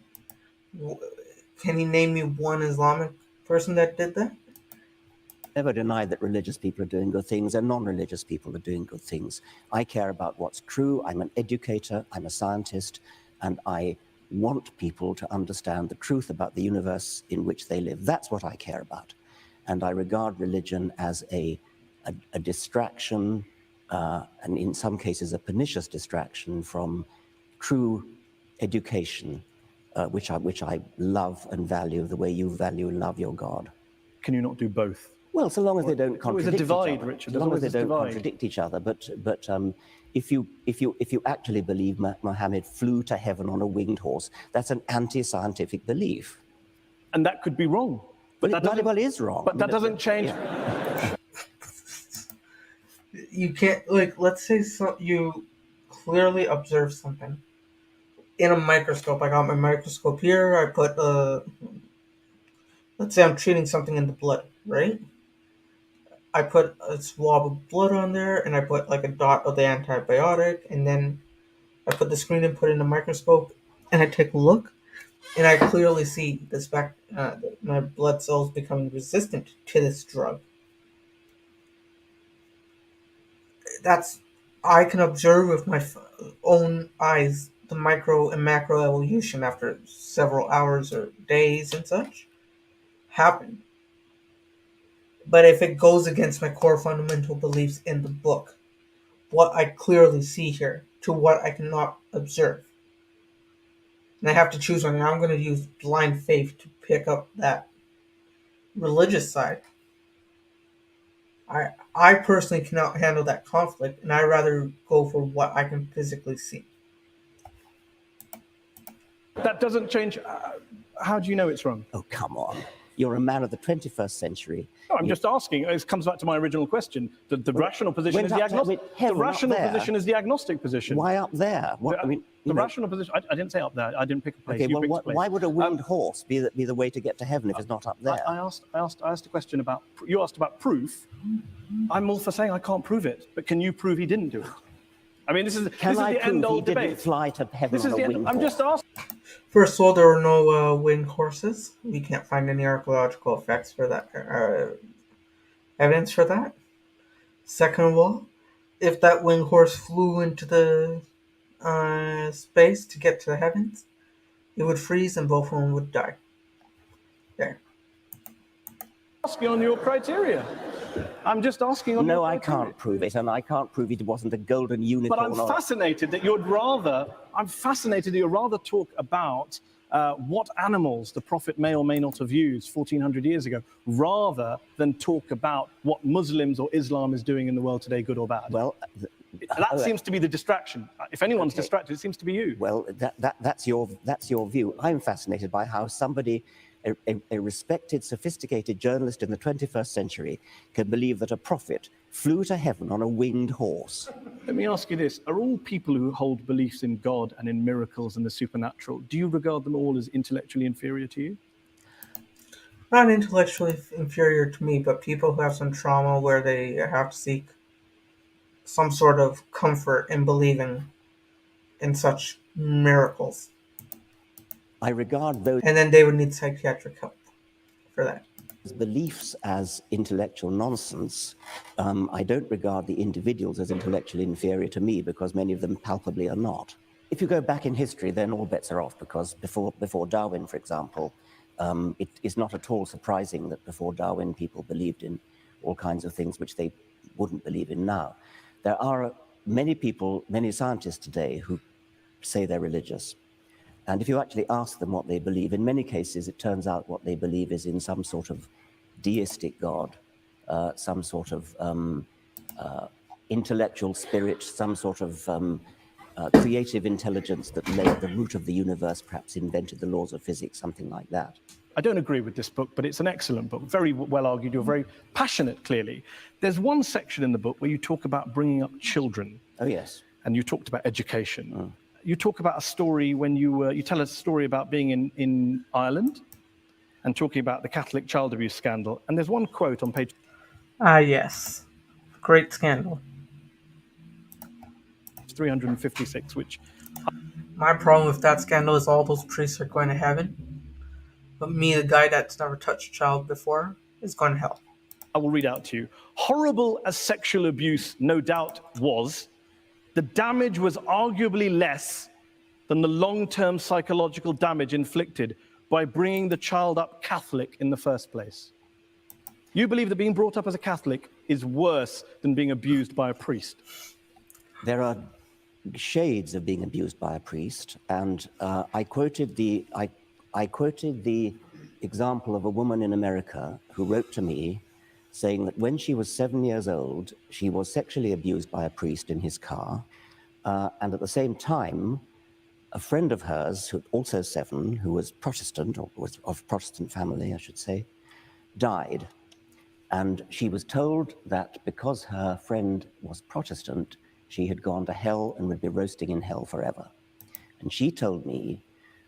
Can you name me one Islamic person that did that? Never denied that religious people are doing good things and non-religious people are doing good things. I care about what's true. I'm an educator, I'm a scientist, and I want people to understand the truth about the universe in which they live. That's what I care about. And I regard religion as a distraction, and in some cases a pernicious distraction from true education, which I love and value the way you value and love your God. Can you not do both? Well, so long as they don't There's always a contradict divide, each other. Richard. As long as There's they always don't this divide. contradict each other. But if you actually believe Muhammad flew to heaven on a winged horse, that's an anti-scientific belief. And that could be wrong. But that it bloody doesn't- well is wrong. But that doesn't change. You can't, like, let's say you clearly observe something. in a microscope. I got my microscope here. I put let's say I'm treating something in the blood, right? I put a swab of blood on there, and I put like a dot of the antibiotic, and then I put the screen input in the microscope, and I take a look, and I clearly see this my blood cells becoming resistant to this drug. That's I can observe with my own eyes the micro and macro evolution after several hours or days and such happen. But if it goes against my core fundamental beliefs in the book, what I clearly see here to what I cannot observe, and I have to choose one, and I'm going to use blind faith to pick up that religious side. I personally cannot handle that conflict, and I rather go for what I can physically see. That doesn't change. How do you know it's wrong? Oh, come on. You're a man of the 21st century. No, I'm just asking. It comes back to my original question. The rational position is the agnostic. The rational position is the agnostic position. Why up there? What, I mean, the rational position. I didn't say up there. I didn't pick a place. Okay, well, why would a winged horse be the way to get to heaven if it's not up there? I asked a question about. You asked about proof. I'm all for saying I can't prove it, but can you prove he didn't do it? I mean, this is Can the I prove end-all he didn't debate. fly to heaven on a winged horse? I'm just asking. First of all, there were no winged horses. We can't find any archaeological effects for that, evidence for that. Second of all, if that winged horse flew into the space to get to the heavens, it would freeze and both of them would die. There. Asking on your criteria. I'm just asking on your No, I criteria. can't prove it, and I can't prove it wasn't a golden unicorn. But I'm fascinated that you're rather talk about what animals the Prophet may or may not have used 1400 years ago, rather than talk about what Muslims or Islam is doing in the world today, good or bad. Well, that seems to be the distraction. If anyone's distracted, it seems to be you. well, that's your view. I'm fascinated by how somebody, a respected, sophisticated journalist in the 21st century, can believe that a prophet flew to heaven on a winged horse. Let me ask you this. Are all people who hold beliefs in God and in miracles and the supernatural, do you regard them all as intellectually inferior to you? Not intellectually inferior to me, but people who have some trauma where they have to seek some sort of comfort in believing in such miracles. I regard those And then they would need psychiatric help for that. beliefs as intellectual nonsense. I don't regard the individuals as intellectually inferior to me because many of them palpably are not. If you go back in history, then all bets are off because before Darwin, for example, it is not at all surprising that before Darwin people believed in all kinds of things which they wouldn't believe in now. There are many people, many scientists today who say they're religious. And if you actually ask them what they believe, in many cases it turns out what they believe is in some sort of deistic God, some sort of intellectual spirit, some sort of creative intelligence that lay at the root of the universe, perhaps invented the laws of physics, something like that. I don't agree with this book, but it's an excellent book. Very well argued. You're very passionate, clearly. There's one section in the book where you talk about bringing up children. Oh, yes. And you talked about education. You talk about a story when you tell a story about being in Ireland and talking about the Catholic child abuse scandal. And there's one quote on page Yes. Great scandal. 356, which My problem with that scandal is all those priests are going to heaven. But me, the guy that's never touched a child before, is going to hell. I will read out to you. Horrible as sexual abuse no doubt was, the damage was arguably less than the long-term psychological damage inflicted by bringing the child up Catholic in the first place. You believe that being brought up as a Catholic is worse than being abused by a priest? There are shades of being abused by a priest, and I quoted the example of a woman in America who wrote to me saying that when she was 7 years old, she was sexually abused by a priest in his car, and at the same time, a friend of hers, who also 7, who was Protestant, or was of Protestant family, I should say, died. And she was told that because her friend was Protestant, she had gone to hell and would be roasting in hell forever. And she told me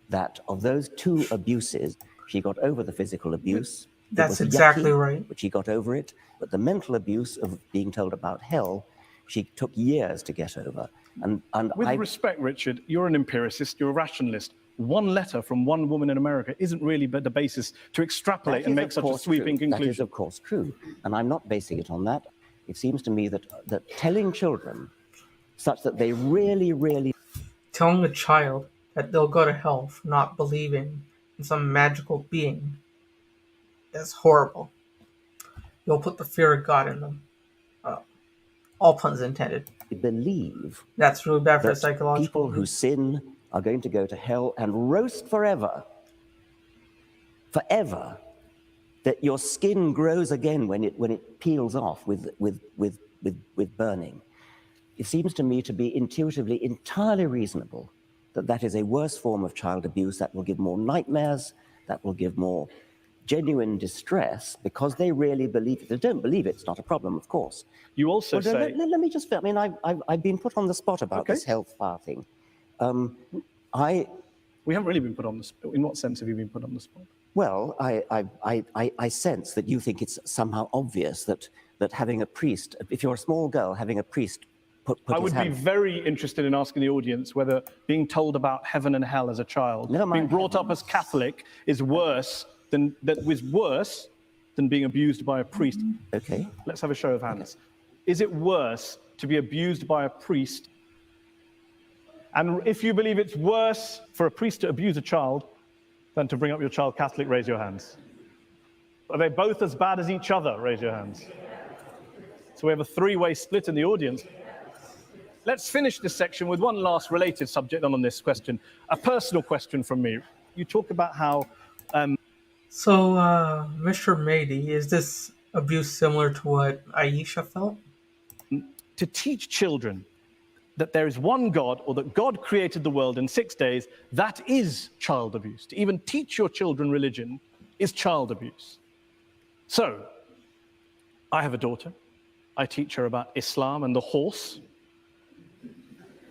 that of those 2 abuses, she got over the physical abuse. It That's was exactly yucky, right. but she got over it. But the mental abuse of being told about hell, she took years to get over. And With respect, Richard, you're an empiricist, you're a rationalist. One letter from one woman in America isn't really the basis to extrapolate and make such a sweeping conclusion. That is, of course, true. And I'm not basing it on that. It seems to me that telling children such that they really, really Telling a child that they'll go to hell for not believing in some magical being is horrible. You'll put the fear of God in them. All puns intended. believe That's really bad for that psychological. people who sin are going to go to hell and roast forever, that your skin grows again when it peels off with burning. It seems to me to be intuitively entirely reasonable that is a worse form of child abuse that will give more nightmares, that will give more genuine distress because they really believe it. If they don't believe it, it's not a problem, of course. You also say... Let me just... I mean, I've been put on the spot about this health fire thing. We haven't really been put on the spot. In what sense have you been put on the spot? Well, I sense that you think it's somehow obvious that having a priest, if you're a small girl, having a priest put I his would hand... be very interested in asking the audience whether being told about heaven and hell as a child, Never mind being brought up as Catholic, is worse than being abused by a priest. Okay. Let's have a show of hands. Is it worse to be abused by a priest? And if you believe it's worse for a priest to abuse a child than to bring up your child Catholic, raise your hands. Are they both as bad as each other? Raise your hands. So we have a 3-way split in the audience. Let's finish this section with one last related subject on this question. A personal question from me. You talk about how... So, Mr. Mady, is this abuse similar to what Aisha felt? to teach children that there is one God, or that God created the world in 6 days, that is child abuse. To even teach your children religion is child abuse. So, I have a daughter. I teach her about Islam and the horse.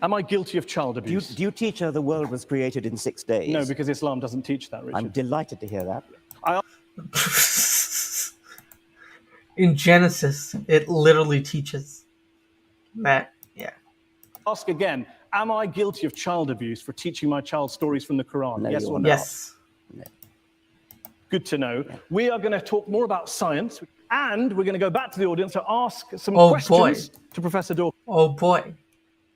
Am I guilty of child abuse? Do you teach her the world was created in 6 days? No, because Islam doesn't teach that, Richard. I'm delighted to hear that. In Genesis, it literally teaches that, yeah. Ask again, am I guilty of child abuse for teaching my child stories from the Quran? No, yes you or are no? Yes. Good to know. Yeah. We are going to talk more about science, and we're going to go back to the audience to ask some questions to Professor Dawkins. Oh boy.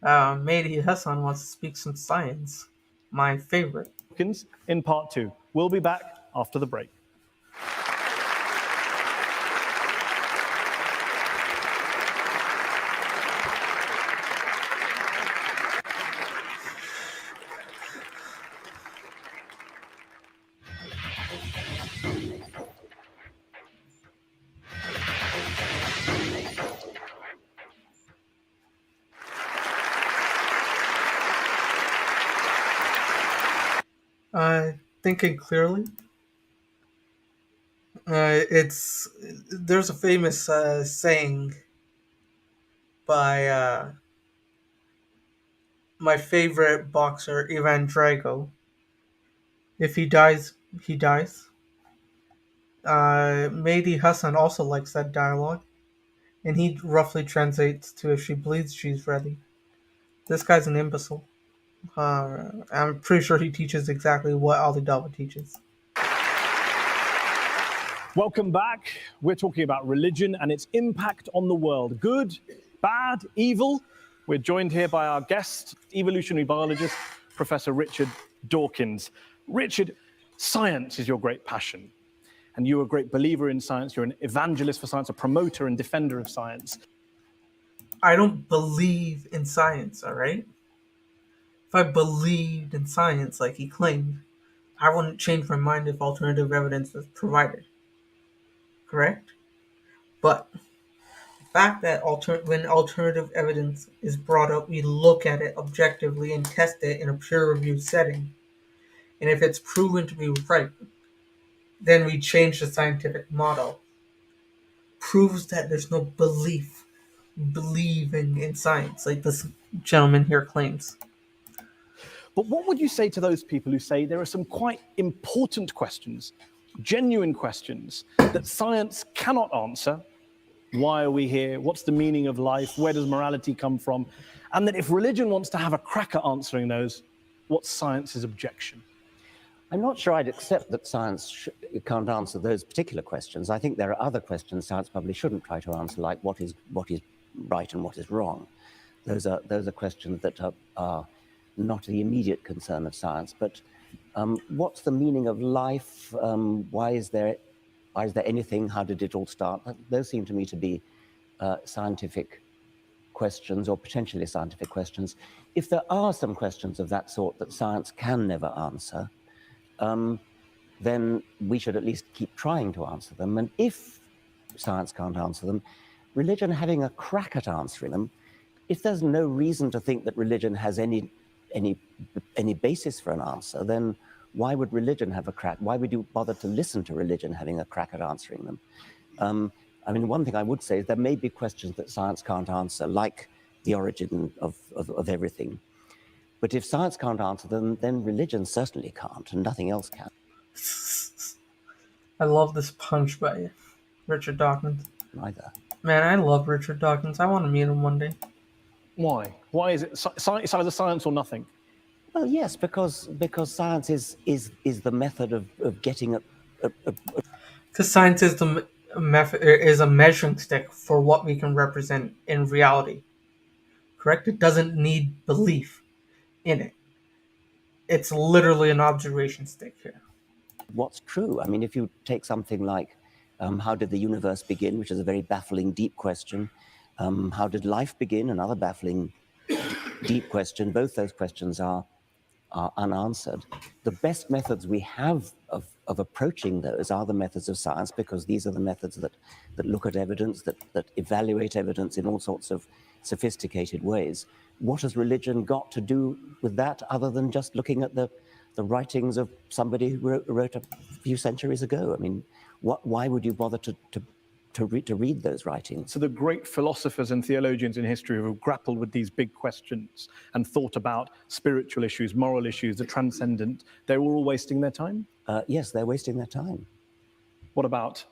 Mehdi Hassan wants to speak some science. My favorite. In part 2. We'll be back after the break. Thinking clearly. There's a famous saying by my favorite boxer, Ivan Drago. If he dies, he dies. Mehdi Hassan also likes that dialogue, and he roughly translates to, if she bleeds, she's ready. This guy's an imbecile. I'm pretty sure he teaches exactly what Ali Dawah teaches. Welcome back. We're talking about religion and its impact on the world. Good, bad, evil. We're joined here by our guest, evolutionary biologist, Professor Richard Dawkins. Richard, science is your great passion, and you're a great believer in science. You're an evangelist for science, a promoter and defender of science. I don't believe in science, all right? If I believed in science like he claimed, I wouldn't change my mind if alternative evidence was provided. Correct? But the fact that when alternative evidence is brought up, we look at it objectively and test it in a peer-reviewed setting. And if it's proven to be right, then we change the scientific model. Proves that there's no believing in science, like this gentleman here claims. But what would you say to those people who say there are some quite important questions, genuine questions, that science cannot answer? Why are we here? What's the meaning of life? Where does morality come from? And that if religion wants to have a crack at answering those, what's science's objection? I'm not sure I'd accept that science can't answer those particular questions. I think there are other questions science probably shouldn't try to answer, like what is right and what is wrong. Those are questions that are not the immediate concern of science. But what's the meaning of life? Why is there anything? How did it all start? Those seem to me to be scientific questions, or potentially scientific questions. If there are some questions of that sort that science can never answer, then we should at least keep trying to answer them. And if science can't answer them, religion having a crack at answering them, if there's no reason to think that religion has any basis for an answer, then why would religion have a crack? Why would you bother to listen to religion having a crack at answering them? I mean, one thing I would say is there may be questions that science can't answer, like the origin of everything. But if science can't answer them, then religion certainly can't, and nothing else can. I love this punch by Richard Dawkins. Neither. Man, I love Richard Dawkins. I want to meet him one day. Why? Why is it it's either science or nothing? Well, yes, because science is the method of getting at Because science is the method, is a measuring stick for what we can represent in reality. Correct? It doesn't need belief in it. It's literally an observation stick here. what's true. I mean, if you take something like how did the universe begin, which is a very baffling, deep question. How did life begin? Another baffling, deep question. Both those questions are unanswered. The best methods we have of approaching those are the methods of science, because these are the methods that look at evidence, that evaluate evidence in all sorts of sophisticated ways. What has religion got to do with that, other than just looking at the writings of somebody who wrote a few centuries ago? I mean, why would you bother to read those writings? So the great philosophers and theologians in history who have grappled with these big questions and thought about spiritual issues, moral issues, the transcendent, they were all wasting their time? Yes, they're wasting their time. What about,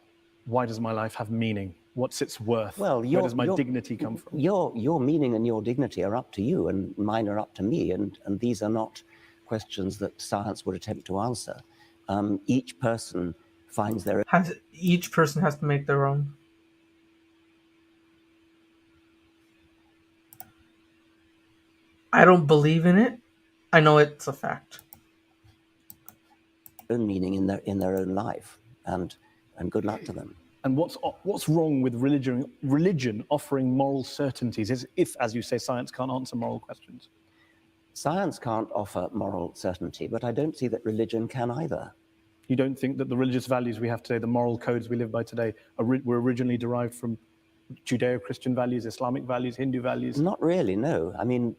why does my life have meaning? What's its worth? Well, where does my dignity come from? Your meaning and your dignity are up to you, and mine are up to me, and these are not questions that science would attempt to answer. Each person finds their own. Each person has to make their own. I don't believe in it. I know it's a fact. Own meaning in their own life, and good luck to them. And what's wrong with religion offering moral certainties if, as you say, science can't answer moral questions? Science can't offer moral certainty, but I don't see that religion can either. You don't think that the religious values we have today, the moral codes we live by today, were originally derived from Judeo-Christian values, Islamic values, Hindu values? Not really, no. I mean,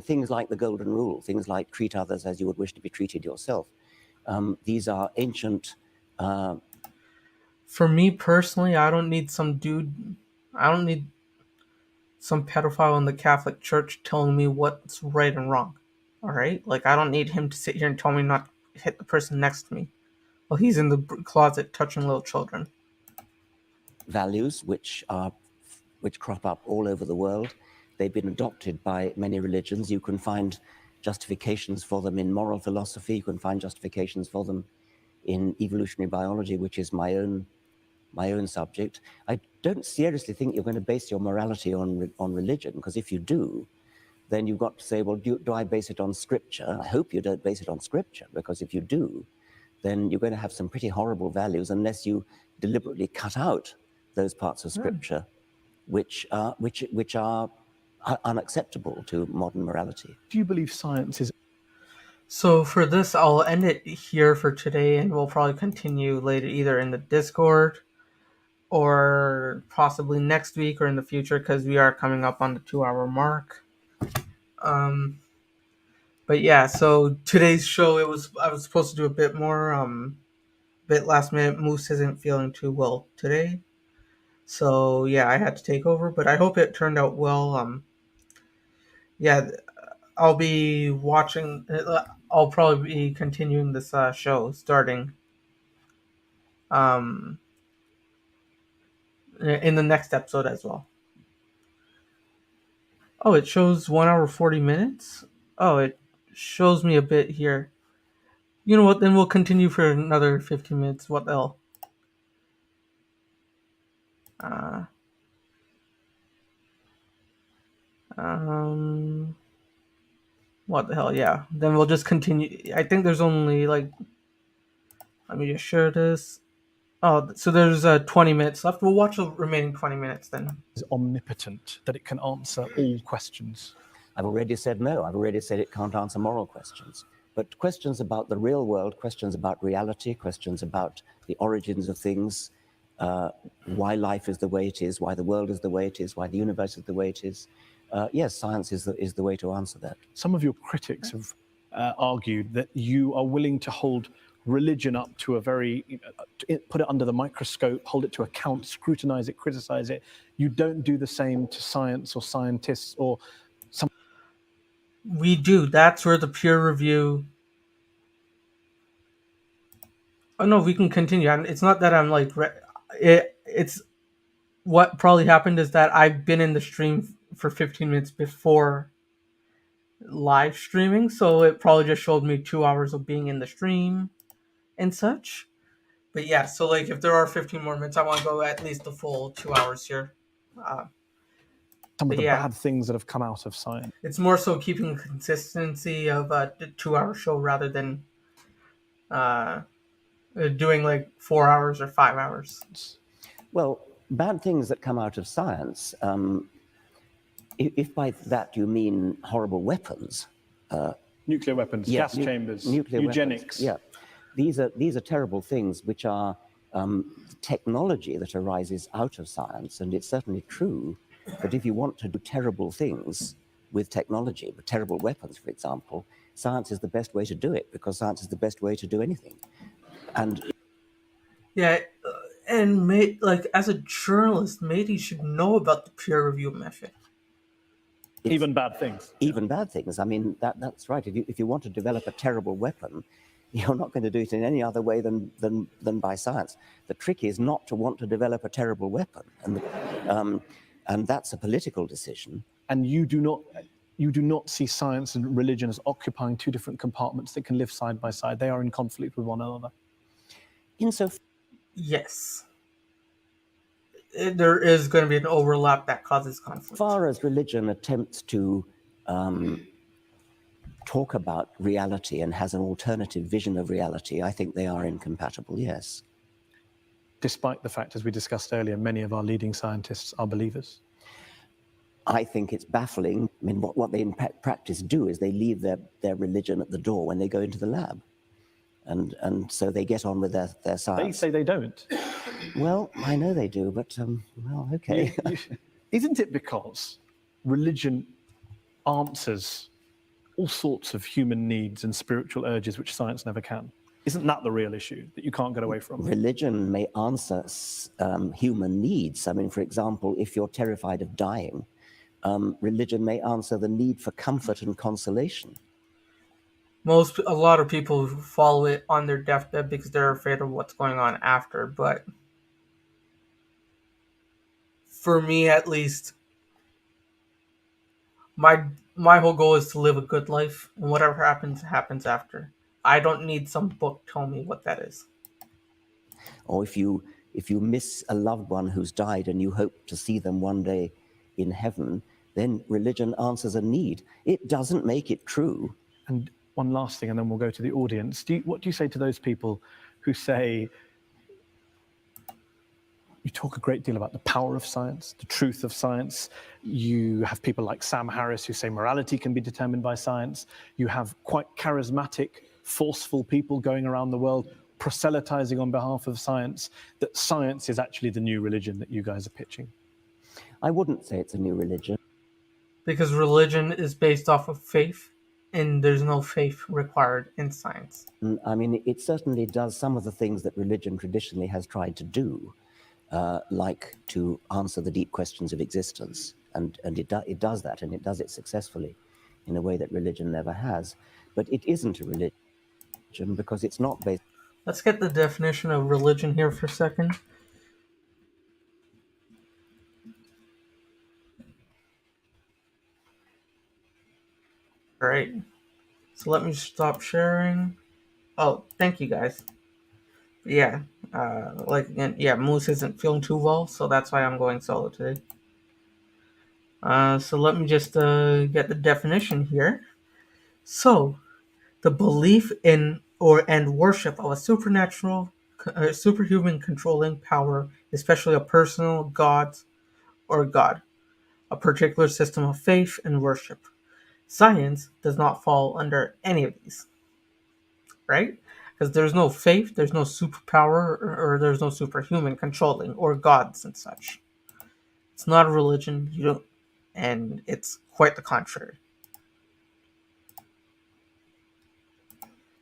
things like the Golden Rule, things like treat others as you would wish to be treated yourself. These are ancient. For me personally, I don't need some pedophile in the Catholic Church telling me what's right and wrong. All right? Like, I don't need him to sit here and tell me not to hit the person next to me while he's in the closet touching little children. Values which crop up all over the world. They've been adopted by many religions. You can find justifications for them in moral philosophy. You can find justifications for them in evolutionary biology, which is my own subject. I don't seriously think you're going to base your morality on religion, because if you do, then you've got to say, well, do I base it on scripture? I hope you don't base it on scripture, because if you do, then you're going to have some pretty horrible values unless you deliberately cut out those parts of scripture which are unacceptable to modern morality. Do you believe science is... So for this, I'll end it here for today, and we'll probably continue later, either in the Discord or possibly next week or in the future, because we are coming up on the 2-hour mark. But yeah, so today's show, I was supposed to do a bit more, bit last minute. Moose isn't feeling too well today, so yeah, I had to take over, but I hope it turned out well. Yeah, I'll be watching. I'll probably be continuing this show starting um, in the next episode as well. Oh, it shows 1 hour 40 minutes. Oh, it shows me a bit here. You know what? Then we'll continue for another 15 minutes. What the hell? Uh, um, what the hell? Yeah. Then we'll just continue. I think there's only like. Let me just share this. Oh, so there's 20 minutes left. We'll watch the remaining 20 minutes then. Is omnipotent, that it can answer all questions. I've already said no. I've already said it can't answer moral questions. But questions about the real world, questions about reality, questions about the origins of things, why life is the way it is, why the world is the way it is, why the universe is the way it is. Yes, science is the way to answer that. Some of your critics have argued that you are willing to hold religion up to a very, put it under the microscope, hold it to account, scrutinize it, criticize it. You don't do the same to science or scientists or some. We do. That's where the peer review. Oh no, we can continue. It's not that I'm like. It's what probably happened is that I've been in the stream for 15 minutes before live streaming, so it probably just showed me 2 hours of being in the stream and such. But yeah, so like if there are 15 more minutes, I want to go at least the full 2 hours here. Some of the yeah. bad things that have come out of science. It's more so keeping consistency of a 2 hour show rather than doing like 4 hours or 5 hours. Well, bad things that come out of science, if by that you mean horrible weapons. Nuclear weapons, gas chambers, nuclear eugenics. Weapons, yeah, these are terrible things which are technology that arises out of science, and it's certainly true that if you want to do terrible things with technology, with terrible weapons, for example, science is the best way to do it, because science is the best way to do anything. And yeah, and like as a journalist, maybe you should know about the peer review method. Even bad things. Even bad things. I mean, that's right. If you want to develop a terrible weapon, you're not going to do it in any other way than by science. The trick is not to want to develop a terrible weapon, and that's a political decision. And you do not see science and religion as occupying two different compartments that can live side by side. They are in conflict with one another. Yes. There is going to be an overlap that causes conflict. As far as religion attempts to talk about reality and has an alternative vision of reality, I think they are incompatible, yes. Despite the fact, as we discussed earlier, many of our leading scientists are believers. I think it's baffling. I mean, what they in practice do is they leave their religion at the door when they go into the lab. And so they get on with their science. They say they don't. Well, I know they do, but, well, okay. Isn't it because religion answers all sorts of human needs and spiritual urges which science never can? Isn't that the real issue that you can't get away from? Religion may answer human needs. I mean, for example, if you're terrified of dying, religion may answer the need for comfort and consolation. A lot of people follow it on their deathbed because they're afraid of what's going on after. But for me, at least, my whole goal is to live a good life, and whatever happens, happens after. I don't need some book telling me what that is. Or if you miss a loved one who's died and you hope to see them one day in heaven, then religion answers a need. It doesn't make it true. And one last thing, and then we'll go to the audience. What do you say to those people who say, you talk a great deal about the power of science, the truth of science. You have people like Sam Harris who say morality can be determined by science. You have quite charismatic, forceful people going around the world proselytizing on behalf of science, that science is actually the new religion that you guys are pitching. I wouldn't say it's a new religion. Because religion is based off of faith, and there's no faith required in science. I mean, it certainly does some of the things that religion traditionally has tried to do, like to answer the deep questions of existence. And it does that, and it does it successfully. in a way that religion never has. But it isn't a religion because it's not based Let's get the definition of religion here for a second. All right. So let me stop sharing. Oh, thank you guys. Yeah, Moose isn't feeling too well, so that's why I'm going solo today. So let me just get the definition here. So, the belief in and worship of a supernatural, superhuman controlling power, especially a personal god or god, a particular system of faith and worship. Science does not fall under any of these, right? Because there's no faith, there's no superpower, or there's no superhuman controlling or gods and such. It's not a religion. You don't, and it's quite the contrary.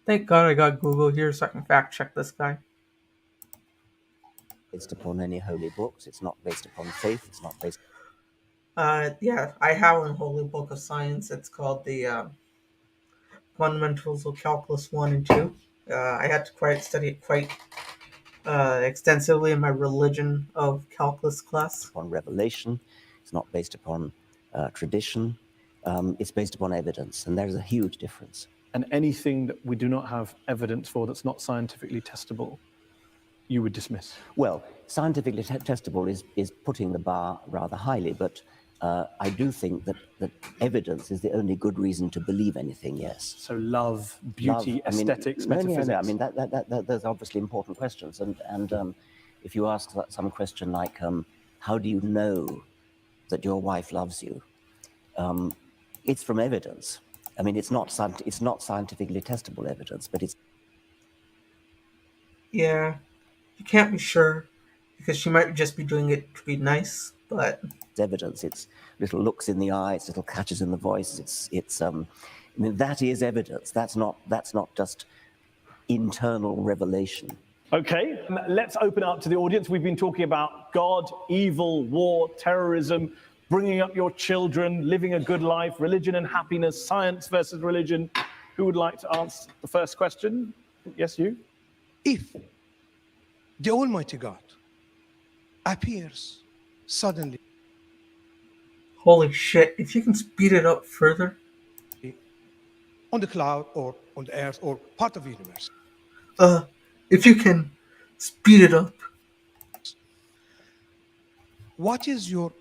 Thank God I got Google here so I can fact check this guy. upon any holy books. It's not based upon faith. It's not based. Yeah, I have an holy book of science. It's called the Fundamentals of Calculus 1 and 2. I had to study it quite extensively in my religion of calculus class. Upon revelation. It's not based upon tradition. It's based upon evidence, and there's a huge difference. And anything that we do not have evidence for that's not scientifically testable, you would dismiss? Well, scientifically testable is putting the bar rather highly, but I do think that evidence is the only good reason to believe anything, yes. So love, beauty, aesthetics, metaphysics. I mean, those are obviously important questions. And if you ask some question like, how do you know that your wife loves you? It's from evidence. I mean, it's not scientifically testable evidence, but it's... Yeah, you can't be sure, because she might just be doing it to be nice, but... It's evidence. It's little looks in the eye, it's little catches in the voice. I mean, that is evidence. That's not just internal revelation. Okay, let's open up to the audience. We've been talking about God, evil, war, terrorism, bringing up your children, living a good life, religion and happiness, science versus religion. Who would like to answer the first question? Yes, you? If the Almighty God appears suddenly Holy shit, if you can speed it up further. on the cloud or on the earth or part of the universe, If you can speed it up. what is your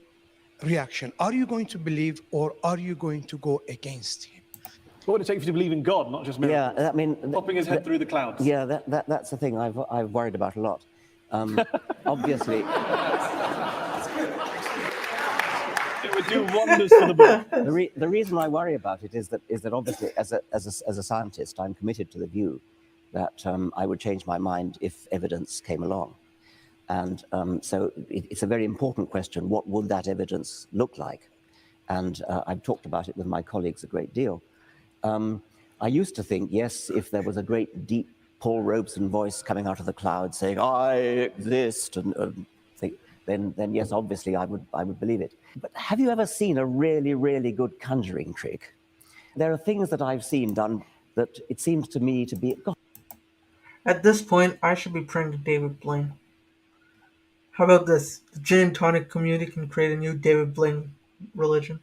reaction? Are you going to believe or are you going to go against him? What would it take for you to believe in God, not just miracles? Yeah, I mean... Popping his head through the clouds. Yeah, that's the thing I've worried about a lot. Obviously... It would do wonders for the book. The reason I worry about it is that obviously, as a scientist, I'm committed to the view that I would change my mind if evidence came along. And so it's a very important question. What would that evidence look like? And I've talked about it with my colleagues a great deal. I used to think, yes, if there was a great deep Paul Robeson voice coming out of the cloud saying, I exist, and then yes, obviously I would believe it. But have you ever seen a really, really good conjuring trick? There are things that I've seen done that it seems to me to be... At this point, I should be praying to David Blaine. How about this? The gin and tonic community can create a new David Blaine religion.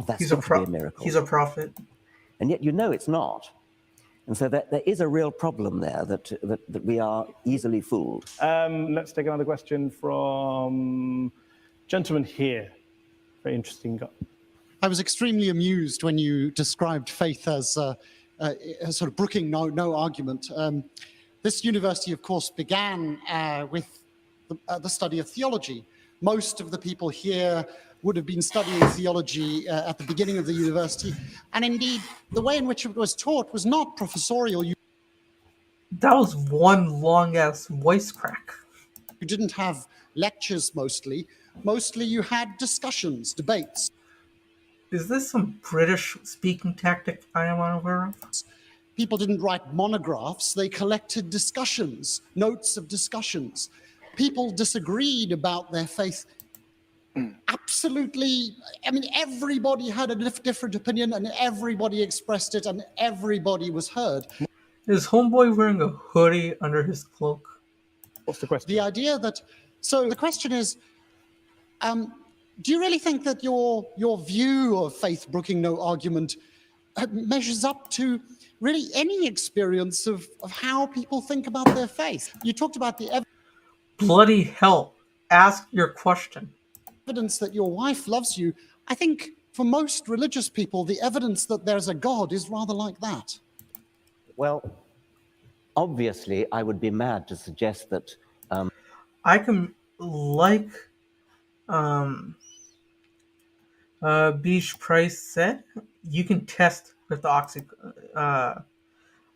That's got to be a miracle. He's a prophet. And yet you know it's not. And so there is a real problem there that we are easily fooled. Let's take another question from gentleman here. Very interesting guy. I was extremely amused when you described faith as sort of brooking no argument. This university, of course, began with the study of theology. Most of the people here would have been studying theology at the beginning of the university. And indeed, the way in which it was taught was not professorial. That was one long-ass voice crack. You didn't have lectures mostly. Mostly you had discussions, debates. Is this some British speaking tactic I am unaware of? People didn't write monographs. They collected discussions, notes of discussions. People disagreed about their faith. absolutely, I mean, everybody had a different opinion and everybody expressed it and everybody was heard. Is Homeboy wearing a hoodie under his cloak? What's the question? The idea that, so the question is, do you really think that your view of faith brooking no argument measures up to really any experience of how people think about their faith? You talked about the Bloody hell. Ask your question. evidence that your wife loves you. I think for most religious people, the evidence that there's a God is rather like that. Well, obviously, I would be mad to suggest that I can, like Beach Price said, you can test with the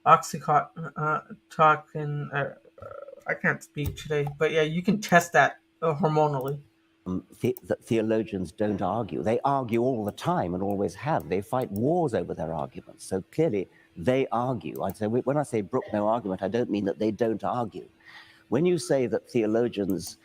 Oxycontin. I can't speak today, but yeah, you can test that hormonally. that theologians don't argue. They argue all the time and always have. They fight wars over their arguments. So clearly, they argue. I'd say when I say brook no argument, I don't mean that they don't argue. When you say that theologians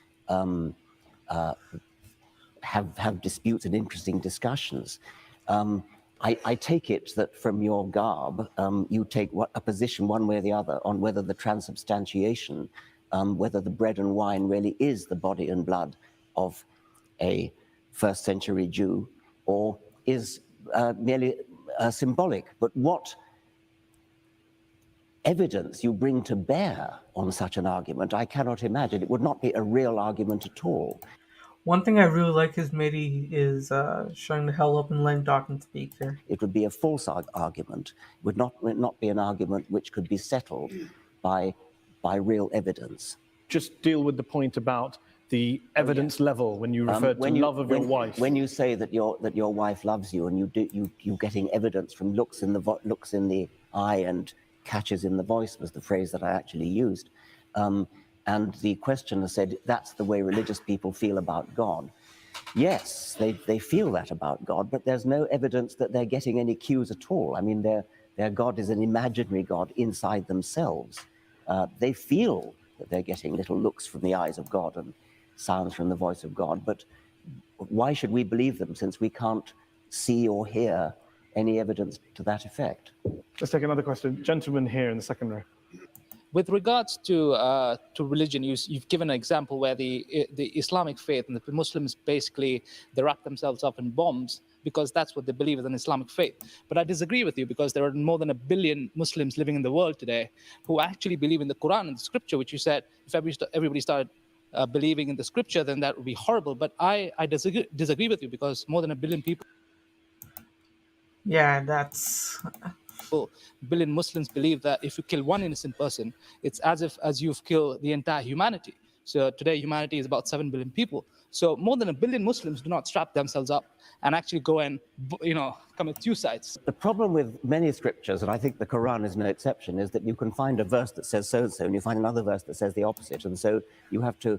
have disputes and interesting discussions, I take it that from your garb, you take a position one way or the other on whether the transubstantiation, whether the bread and wine really is the body and blood of a first century Jew, or is merely symbolic. But what evidence you bring to bear on such an argument, I cannot imagine. It would not be a real argument at all. One thing I really like his matey is showing the hell up and letting Dawkins speak here. It would be a false argument. It would not be an argument which could be settled by real evidence. Just deal with the point about the evidence level when you referred to love of your wife. When you say that your wife loves you, and you're getting evidence from looks in the eye and catches in the voice was the phrase that I actually used. And the questioner said, that's the way religious people feel about God. Yes, they feel that about God, but there's no evidence that they're getting any cues at all. I mean, their God is an imaginary God inside themselves. They feel that they're getting little looks from the eyes of God and sounds from the voice of God, but why should we believe them since we can't see or hear any evidence to that effect? Let's take another question. Gentleman here in the second row. With regards to religion, you've given an example where the Islamic faith and the Muslims basically they wrap themselves up in bombs because that's what they believe is an Islamic faith. But I disagree with you because there are more than 1 billion Muslims living in the world today who actually believe in the Quran and the scripture, which you said if everybody started believing in the scripture, then that would be horrible. But I disagree with you because more than 1 billion people. Yeah, that's... 1 billion Muslims believe that if you kill one innocent person, it's as you've killed the entire humanity. So today humanity is about 7 billion people. So more than 1 billion Muslims do not strap themselves up and actually go and commit suicides. The problem with many scriptures, and I think the Quran is no exception, is that you can find a verse that says so and so, and you find another verse that says the opposite, and so you have to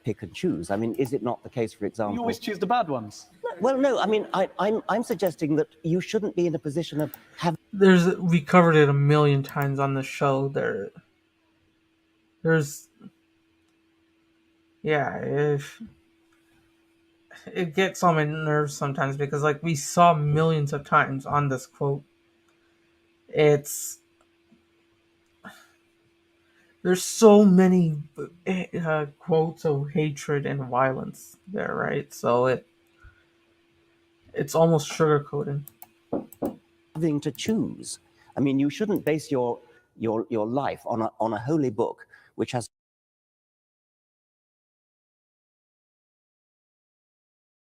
pick and choose. I mean, is it not the case, for example? You always choose the bad ones. Well, no. I mean, I'm suggesting that you shouldn't be in a position of having. We covered it 1 million times on the show. It gets on my nerves sometimes because, like, we saw millions of times on this quote. There's so many quotes of hatred and violence there, right? So it's almost sugarcoating. Having to choose. I mean, you shouldn't base your life on a holy book which has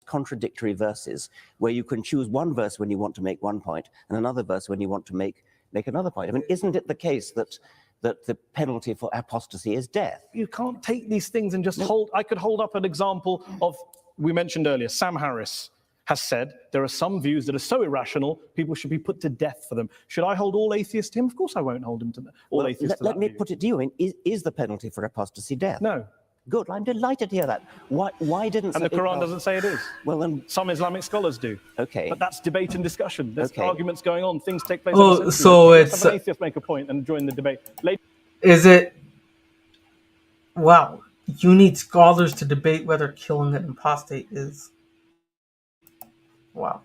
contradictory verses where you can choose one verse when you want to make one point and another verse when you want to make another point. I mean, isn't it the case that the penalty for apostasy is death? You can't take these things and just hold. I could hold up an example of, we mentioned earlier, Sam Harris has said there are some views that are so irrational, people should be put to death for them. Should I hold all atheists to him? Of course I won't hold him to all atheists to that Let me view. put it to you, is the penalty for apostasy death? No. Good, I'm delighted to hear that. Why didn't... And the Quran doesn't say it is. Well, then... Some Islamic scholars do. Okay. But that's debate and discussion. There's arguments going on. Things take place. Oh, so Let's have an atheist make a point and join the debate. Is it... Wow. You need scholars to debate whether killing an apostate is. Wow.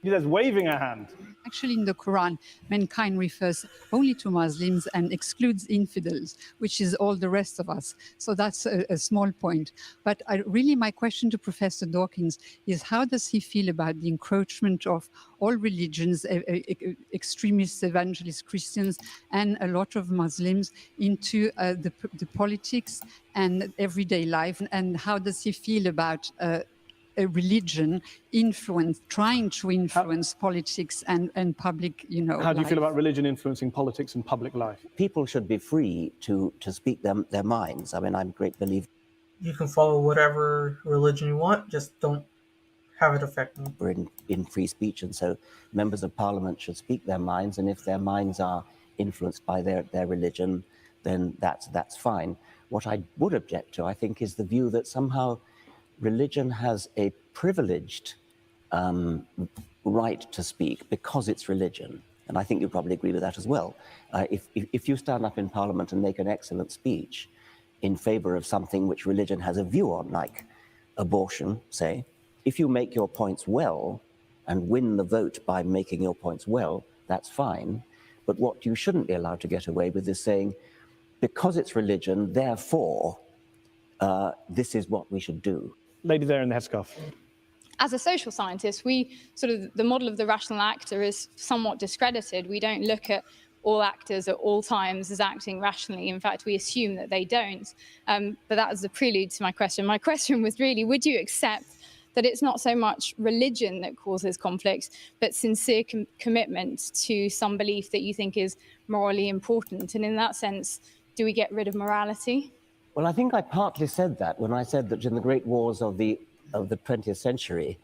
She's waving her hand. Actually, in the Quran, mankind refers only to Muslims and excludes infidels, which is all the rest of us. So that's a small point. But really, my question to Professor Dawkins is, how does he feel about the encroachment of all religions, extremists, evangelists, Christians, and a lot of Muslims into the politics and everyday life? And how does he feel about a religion trying to influence politics and public, How do you life? feel about religion influencing politics and public life? People should be free to speak their minds. I mean, I'm a great believer You can follow whatever religion you want, just don't have it affect you. in free speech, and so members of parliament should speak their minds, and if their minds are influenced by their religion, then that's fine. What I would object to, I think, is the view that somehow religion has a privileged right to speak because it's religion. And I think you probably agree with that as well. If you stand up in Parliament and make an excellent speech in favor of something which religion has a view on, like abortion, say, if you make your points well and win the vote by making your points well, that's fine. But what you shouldn't be allowed to get away with is saying, because it's religion, therefore, this is what we should do. Lady there in the headscarf. As a social scientist, the model of the rational actor is somewhat discredited. We don't look at all actors at all times as acting rationally. In fact, we assume that they don't. But that was the prelude to my question. My question was really, would you accept that it's not so much religion that causes conflict, but sincere commitment to some belief that you think is morally important? And in that sense, do we get rid of morality? Well, I think I partly said that when I said that in the great wars of the 20th century,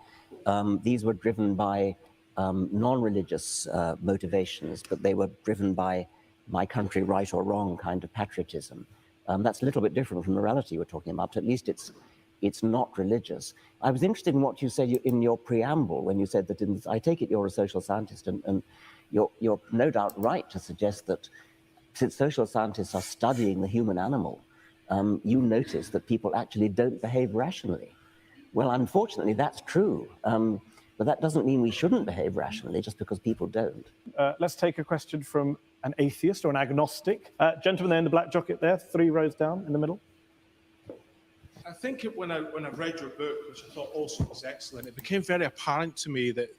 these were driven by non-religious motivations, but they were driven by my country, right or wrong kind of patriotism. That's a little bit different from morality we're talking about. At least it's not religious. I was interested in what you said in your preamble when you said that. I take it you're a social scientist, and you're no doubt right to suggest that since social scientists are studying the human animal, you notice that people actually don't behave rationally. Well, unfortunately, that's true. But that doesn't mean we shouldn't behave rationally just because people don't. Let's take a question from an atheist or an agnostic. Gentleman there in the black jacket there, 3 rows down in the middle. I think when I read your book, which I thought also was excellent, it became very apparent to me that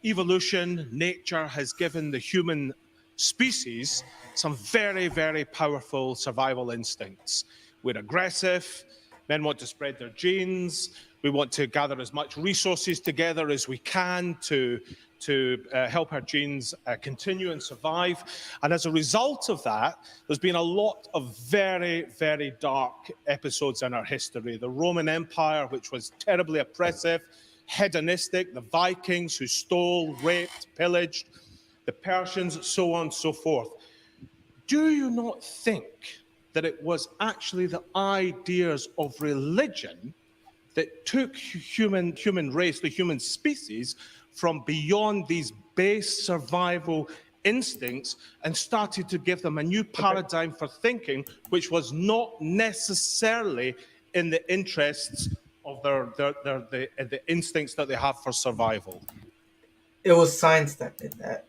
evolution, nature, has given the human species some very, very powerful survival instincts. We're aggressive, men want to spread their genes, we want to gather as much resources together as we can to help our genes continue and survive. And as a result of that, there's been a lot of very, very dark episodes in our history. The Roman Empire, which was terribly oppressive, hedonistic, the Vikings who stole, raped, pillaged, the Persians, so on and so forth. Do you not think that it was actually the ideas of religion that took human race, the human species, from beyond these base survival instincts and started to give them a new paradigm for thinking, which was not necessarily in the interests of the instincts that they have for survival? It was science that did that.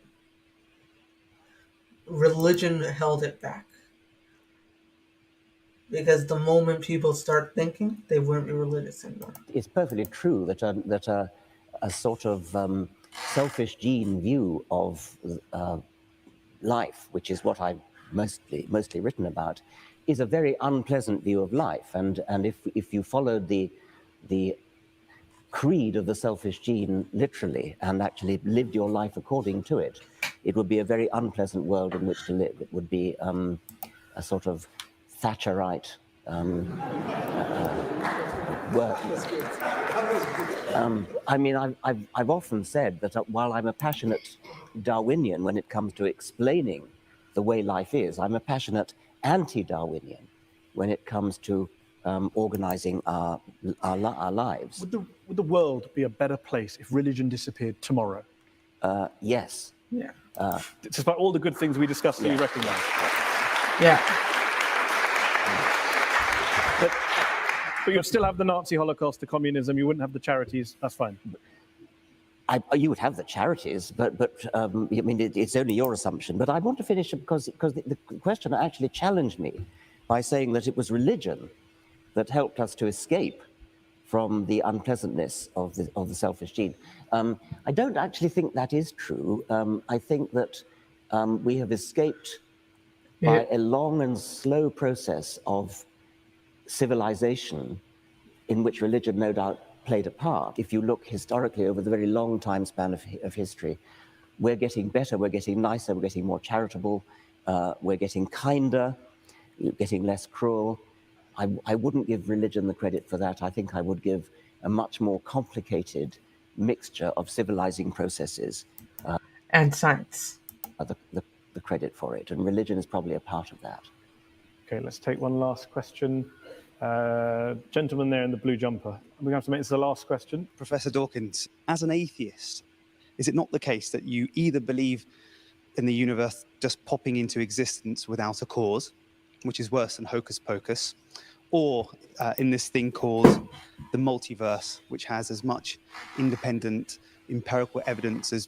Religion held it back. Because the moment people start thinking, they wouldn't be religious anymore. It's perfectly true that a sort of selfish gene view of life, which is what I've mostly written about, is a very unpleasant view of life. And if you followed the creed of the selfish gene literally and actually lived your life according to it, it would be a very unpleasant world in which to live. It would be a sort of Thatcherite work. I mean, I've often said that while I'm a passionate Darwinian when it comes to explaining the way life is, I'm a passionate anti-Darwinian when it comes to organizing our lives. Would the world be a better place if religion disappeared tomorrow? Yes. Yeah. Despite all the good things we discussed, do you recognize? Yeah. But you'd still have the Nazi Holocaust, the communism, you wouldn't have the charities, that's fine. You would have the charities, but I mean, it's only your assumption. But I want to finish because the question actually challenged me by saying that it was religion that helped us to escape from the unpleasantness of the selfish gene. I don't actually think that is true. I think that we have escaped by a long and slow process of civilization in which religion no doubt played a part. If you look historically over the very long time span of history, we're getting better, we're getting nicer, we're getting more charitable, we're getting kinder, getting less cruel. I wouldn't give religion the credit for that. I think I would give a much more complicated mixture of civilizing processes and science the credit for it, and religion is probably a part of that. Okay, let's take one last question. Gentleman there in the blue jumper. We're going to have to make this the last question. Professor Dawkins, as an atheist, is it not the case that you either believe in the universe just popping into existence without a cause, which is worse than hocus pocus, or in this thing called the multiverse, which has as much independent empirical evidence as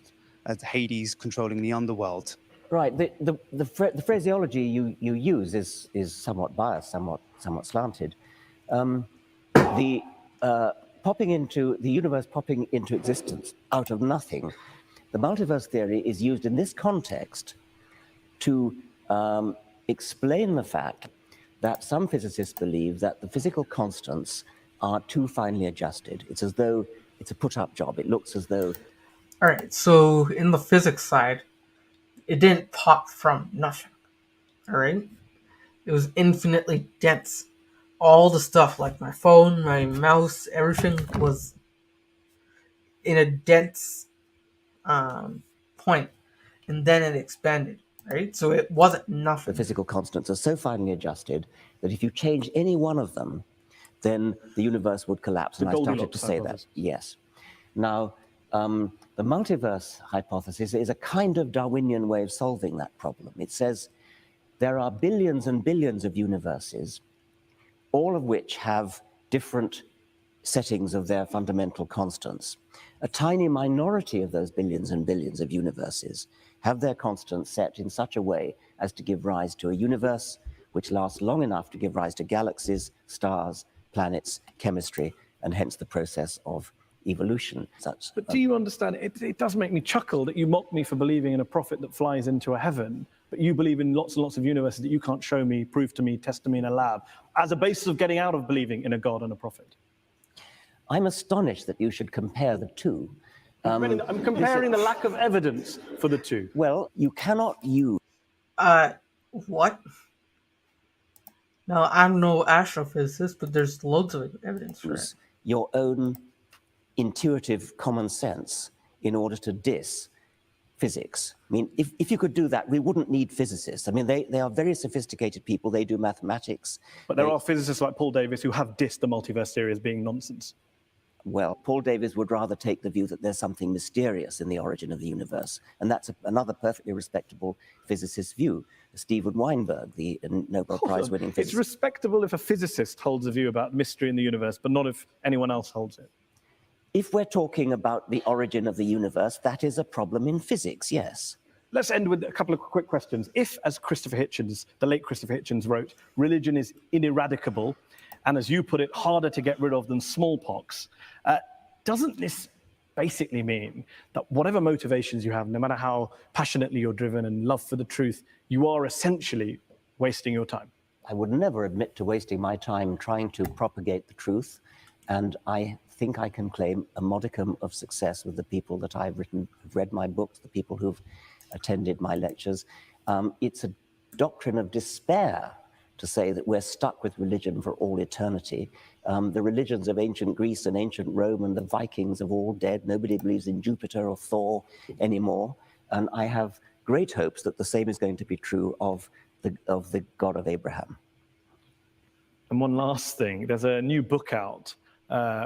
Hades controlling the underworld? Right. The phraseology you use is somewhat biased, somewhat slanted. The universe popping into existence out of nothing. The multiverse theory is used in this context to explain the fact that some physicists believe that the physical constants are too finely adjusted. It's as though it's a put-up job. It looks as though. All right. So in the physics side, it didn't pop from nothing, all right? It was infinitely dense. All the stuff, like my phone, my mouse, everything was in a dense point, and then it expanded, right? So it wasn't nothing. The physical constants are so finely adjusted that if you change any one of them, then the universe would collapse. And I started to say that, yes. Now, the multiverse hypothesis is a kind of Darwinian way of solving that problem. It says there are billions and billions of universes, all of which have different settings of their fundamental constants. A tiny minority of those billions and billions of universes have their constants set in such a way as to give rise to a universe which lasts long enough to give rise to galaxies, stars, planets, chemistry, and hence the process of evolution. But do you understand, it does make me chuckle that you mock me for believing in a prophet that flies into a heaven, but you believe in lots and lots of universes that you can't show me, prove to me, test to me in a lab, as a basis of getting out of believing in a God and a prophet. I'm astonished that you should compare the two. I'm comparing the lack of evidence for the two. Well, you cannot use... What? Now, I'm no astrophysicist, but there's loads of evidence for it. Your own intuitive common sense in order to diss physics. I mean, if you could do that, we wouldn't need physicists. I mean, they are very sophisticated people. They do mathematics. But there are physicists like Paul Davies who have dissed the multiverse theory as being nonsense. Well, Paul Davies would rather take the view that there's something mysterious in the origin of the universe. And that's another perfectly respectable physicist's view. Steven Weinberg, the Nobel Prize-winning physicist. It's respectable if a physicist holds a view about mystery in the universe, but not if anyone else holds it. If we're talking about the origin of the universe, that is a problem in physics, yes. Let's end with a couple of quick questions. If, as Christopher Hitchens, the late Christopher Hitchens wrote, religion is ineradicable, and as you put it, harder to get rid of than smallpox, doesn't this basically mean that whatever motivations you have, no matter how passionately you're driven and love for the truth, you are essentially wasting your time? I would never admit to wasting my time trying to propagate the truth, and I think I can claim a modicum of success with the people that I've read my books, the people who've attended my lectures. It's a doctrine of despair to say that we're stuck with religion for all eternity. The religions of ancient Greece and ancient Rome and the Vikings are all dead. Nobody believes in Jupiter or Thor anymore. And I have great hopes that the same is going to be true of the God of Abraham. And one last thing, there's a new book out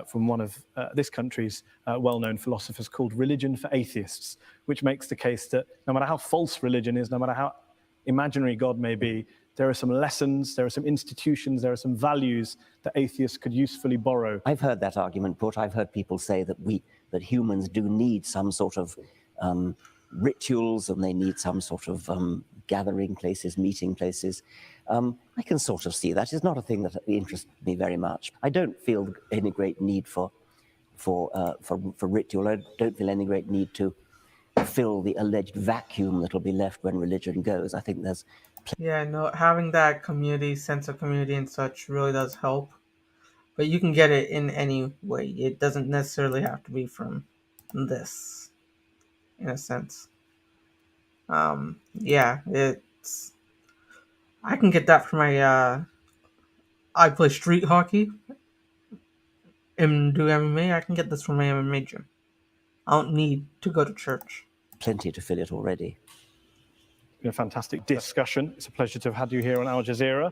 from one of this country's well-known philosophers called Religion for Atheists, which makes the case that no matter how false religion is, no matter how imaginary God may be, there are some lessons, there are some institutions, there are some values that atheists could usefully borrow. I've heard that argument put. I've heard people say that humans do need some sort of rituals, and they need some sort of gathering places, meeting places. I can sort of see that. It's not a thing that interests me very much. I don't feel any great need for ritual. I don't feel any great need to fill the alleged vacuum that will be left when religion goes. I think there's Yeah, no, having that community, sense of community and such really does help. But you can get it in any way. It doesn't necessarily have to be from this, in a sense. Yeah, I can get that from my, I play street hockey and do MMA. I can get this from my MMA gym. I don't need to go to church. plenty to fill it already. Been a fantastic discussion. It's a pleasure to have had you here on Al Jazeera.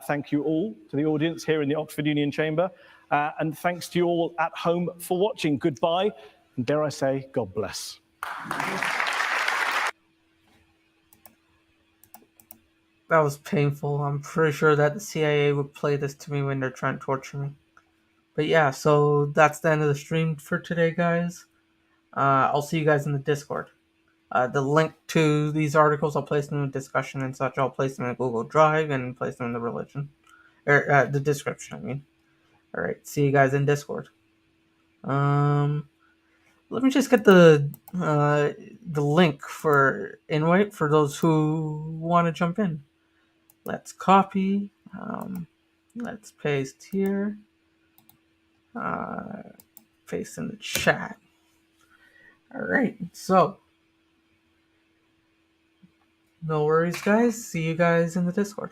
Thank you all to the audience here in the Oxford Union Chamber. And thanks to you all at home for watching. Goodbye. And dare I say, God bless. That was painful. I'm pretty sure that the CIA would play this to me when they're trying to torture me. But yeah, so that's the end of the stream for today, guys. I'll see you guys in the Discord. The link to these articles, I'll place them in the discussion and such. I'll place them in Google Drive and place them in the description, I mean. Alright, see you guys in Discord. Let me just get the link for invite for those who want to jump in. Let's copy. Let's paste here. Paste in the chat. Alright, so no worries, guys. See you guys in the Discord.